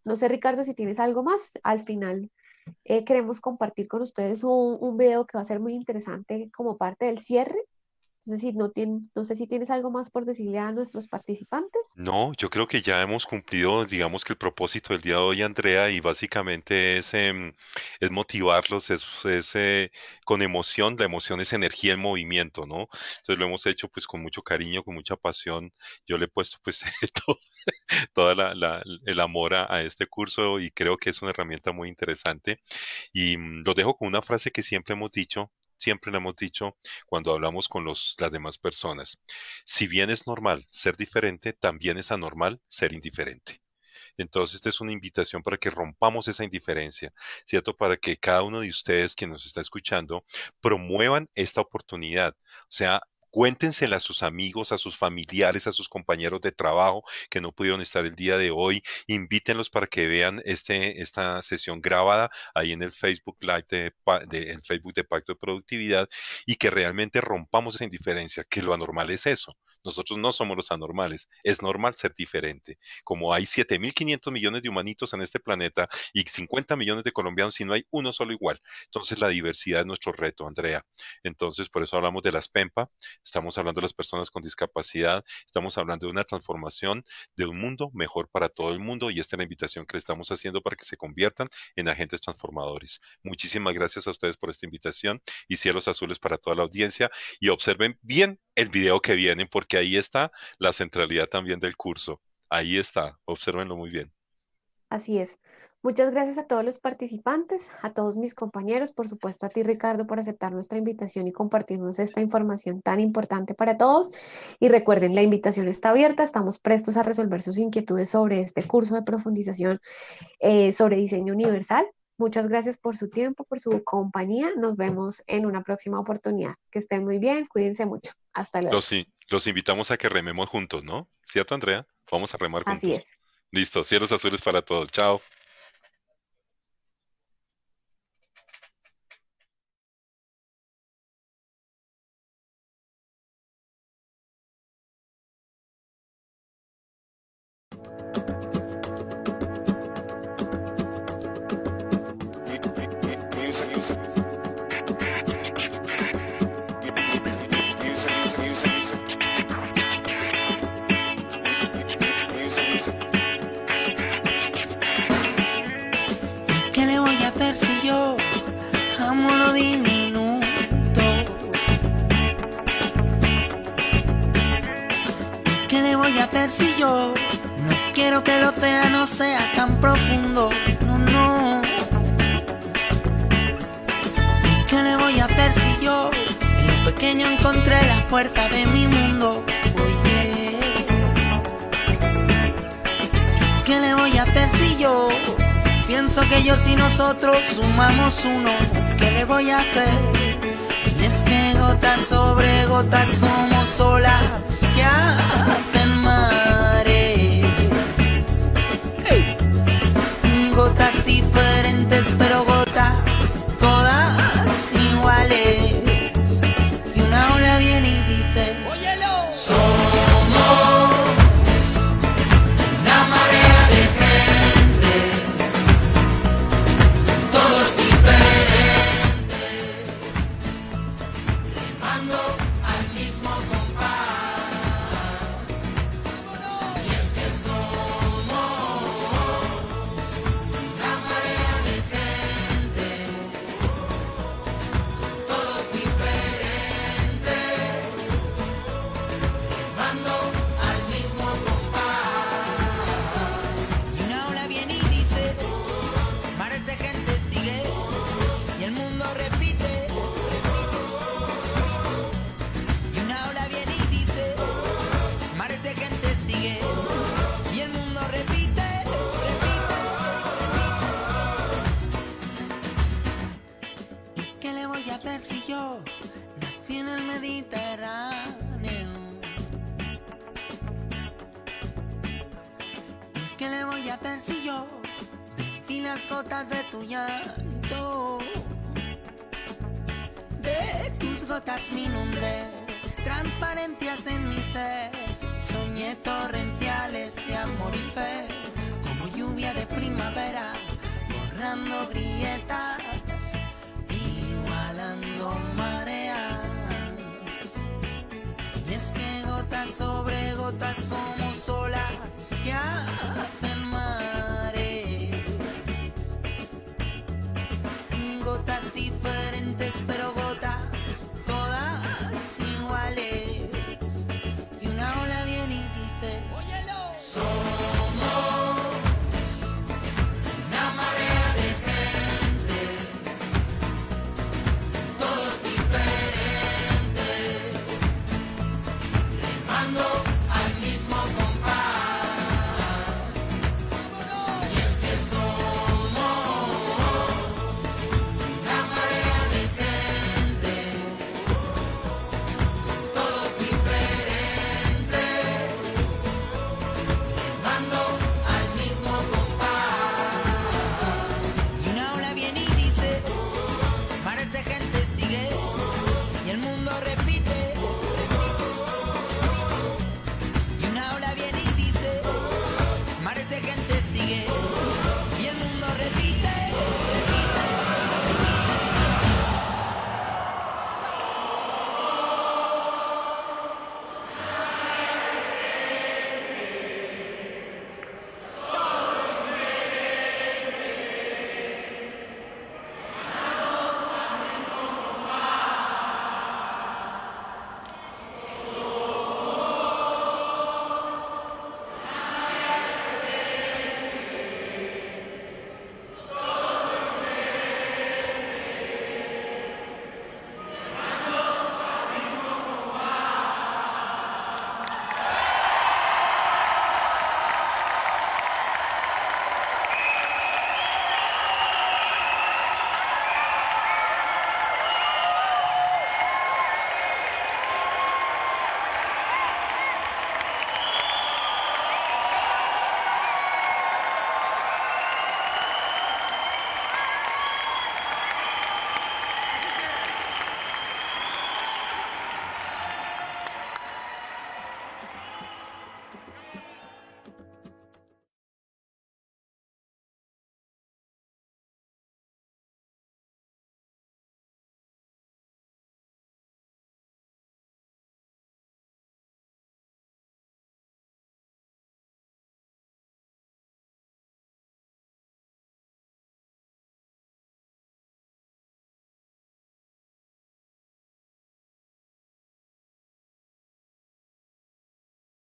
No sé, Ricardo, si tienes algo más. Al final queremos compartir con ustedes un video que va a ser muy interesante como parte del cierre. No sé si tienes algo más por decirle a nuestros participantes. No, yo creo que ya hemos cumplido, digamos que el propósito del día de hoy, Andrea, y básicamente es motivarlos, con emoción, la emoción es energía en movimiento, ¿no? Entonces lo hemos hecho pues con mucho cariño, con mucha pasión. Yo le he puesto pues todo, toda el amor a este curso y creo que es una herramienta muy interesante. Y lo dejo con una frase que siempre le hemos dicho cuando hablamos con las demás personas. Si bien es normal ser diferente, también es anormal ser indiferente. Entonces, esta es una invitación para que rompamos esa indiferencia, ¿cierto? Para que cada uno de ustedes que nos está escuchando promuevan esta oportunidad. O sea, cuéntensela a sus amigos, a sus familiares, a sus compañeros de trabajo que no pudieron estar el día de hoy. Invítenlos para que vean esta sesión grabada ahí en el Facebook Live el Facebook de Pacto de Productividad y que realmente rompamos esa indiferencia, que lo anormal es eso. Nosotros no somos los anormales, es normal ser diferente. Como hay 7.500 millones de humanitos en este planeta y 50 millones de colombianos y no hay uno solo igual. Entonces la diversidad es nuestro reto, Andrea. Entonces por eso hablamos de las PEMPA, estamos hablando de las personas con discapacidad, estamos hablando de una transformación de un mundo mejor para todo el mundo y esta es la invitación que le estamos haciendo para que se conviertan en agentes transformadores. Muchísimas gracias a ustedes por esta invitación y cielos azules para toda la audiencia y observen bien el video que viene porque ahí está la centralidad también del curso. Ahí está, obsérvenlo muy bien. Así es. Muchas gracias a todos los participantes, a todos mis compañeros, por supuesto a ti, Ricardo, por aceptar nuestra invitación y compartirnos esta información tan importante para todos. Y recuerden, la invitación está abierta, estamos prestos a resolver sus inquietudes sobre este curso de profundización sobre diseño universal. Muchas gracias por su tiempo, por su compañía. Nos vemos en una próxima oportunidad. Que estén muy bien, cuídense mucho. Hasta luego. Los invitamos a que rememos juntos, ¿no? ¿Cierto, Andrea? Vamos a remar Así juntos. es. Listo, cielos azules para todos. Chao. ¿Qué le voy a hacer si yo amo lo diminuto? ¿Qué le voy a hacer si yo no quiero que el océano sea tan profundo? No, no. ¿Qué le voy a hacer si yo en lo pequeño encontré la fuerza de mi mundo? Oye, ¿qué le voy a hacer si yo pienso que ellos y nosotros sumamos uno? ¿Qué le voy a hacer? Y es que gotas sobre gotas somos olas que hacen mares. Gotas diferentes pero gotas todas iguales. Y una ola viene y dice: óyelo. Somos una marea de gente, todos diferentes, remando al mismo compás. Y es que somos una marea de gente, todos diferentes, remando al mismo compás. Y una ola viene y dice: mares de gente sigue, y el mundo repite. Y una ola viene y dice: mares de gente sigue, y el mundo repite, ¿Y qué le voy a hacer si yo nací en el Mediterráneo? ¿Y qué le voy a hacer si yo vi las gotas de tu llanto? De tus gotas mi nombre, transparencias en mi ser. Soñé torrenciales de amor y fe, como lluvia de primavera, borrando grietas, igualando mareas. gotas diferentes.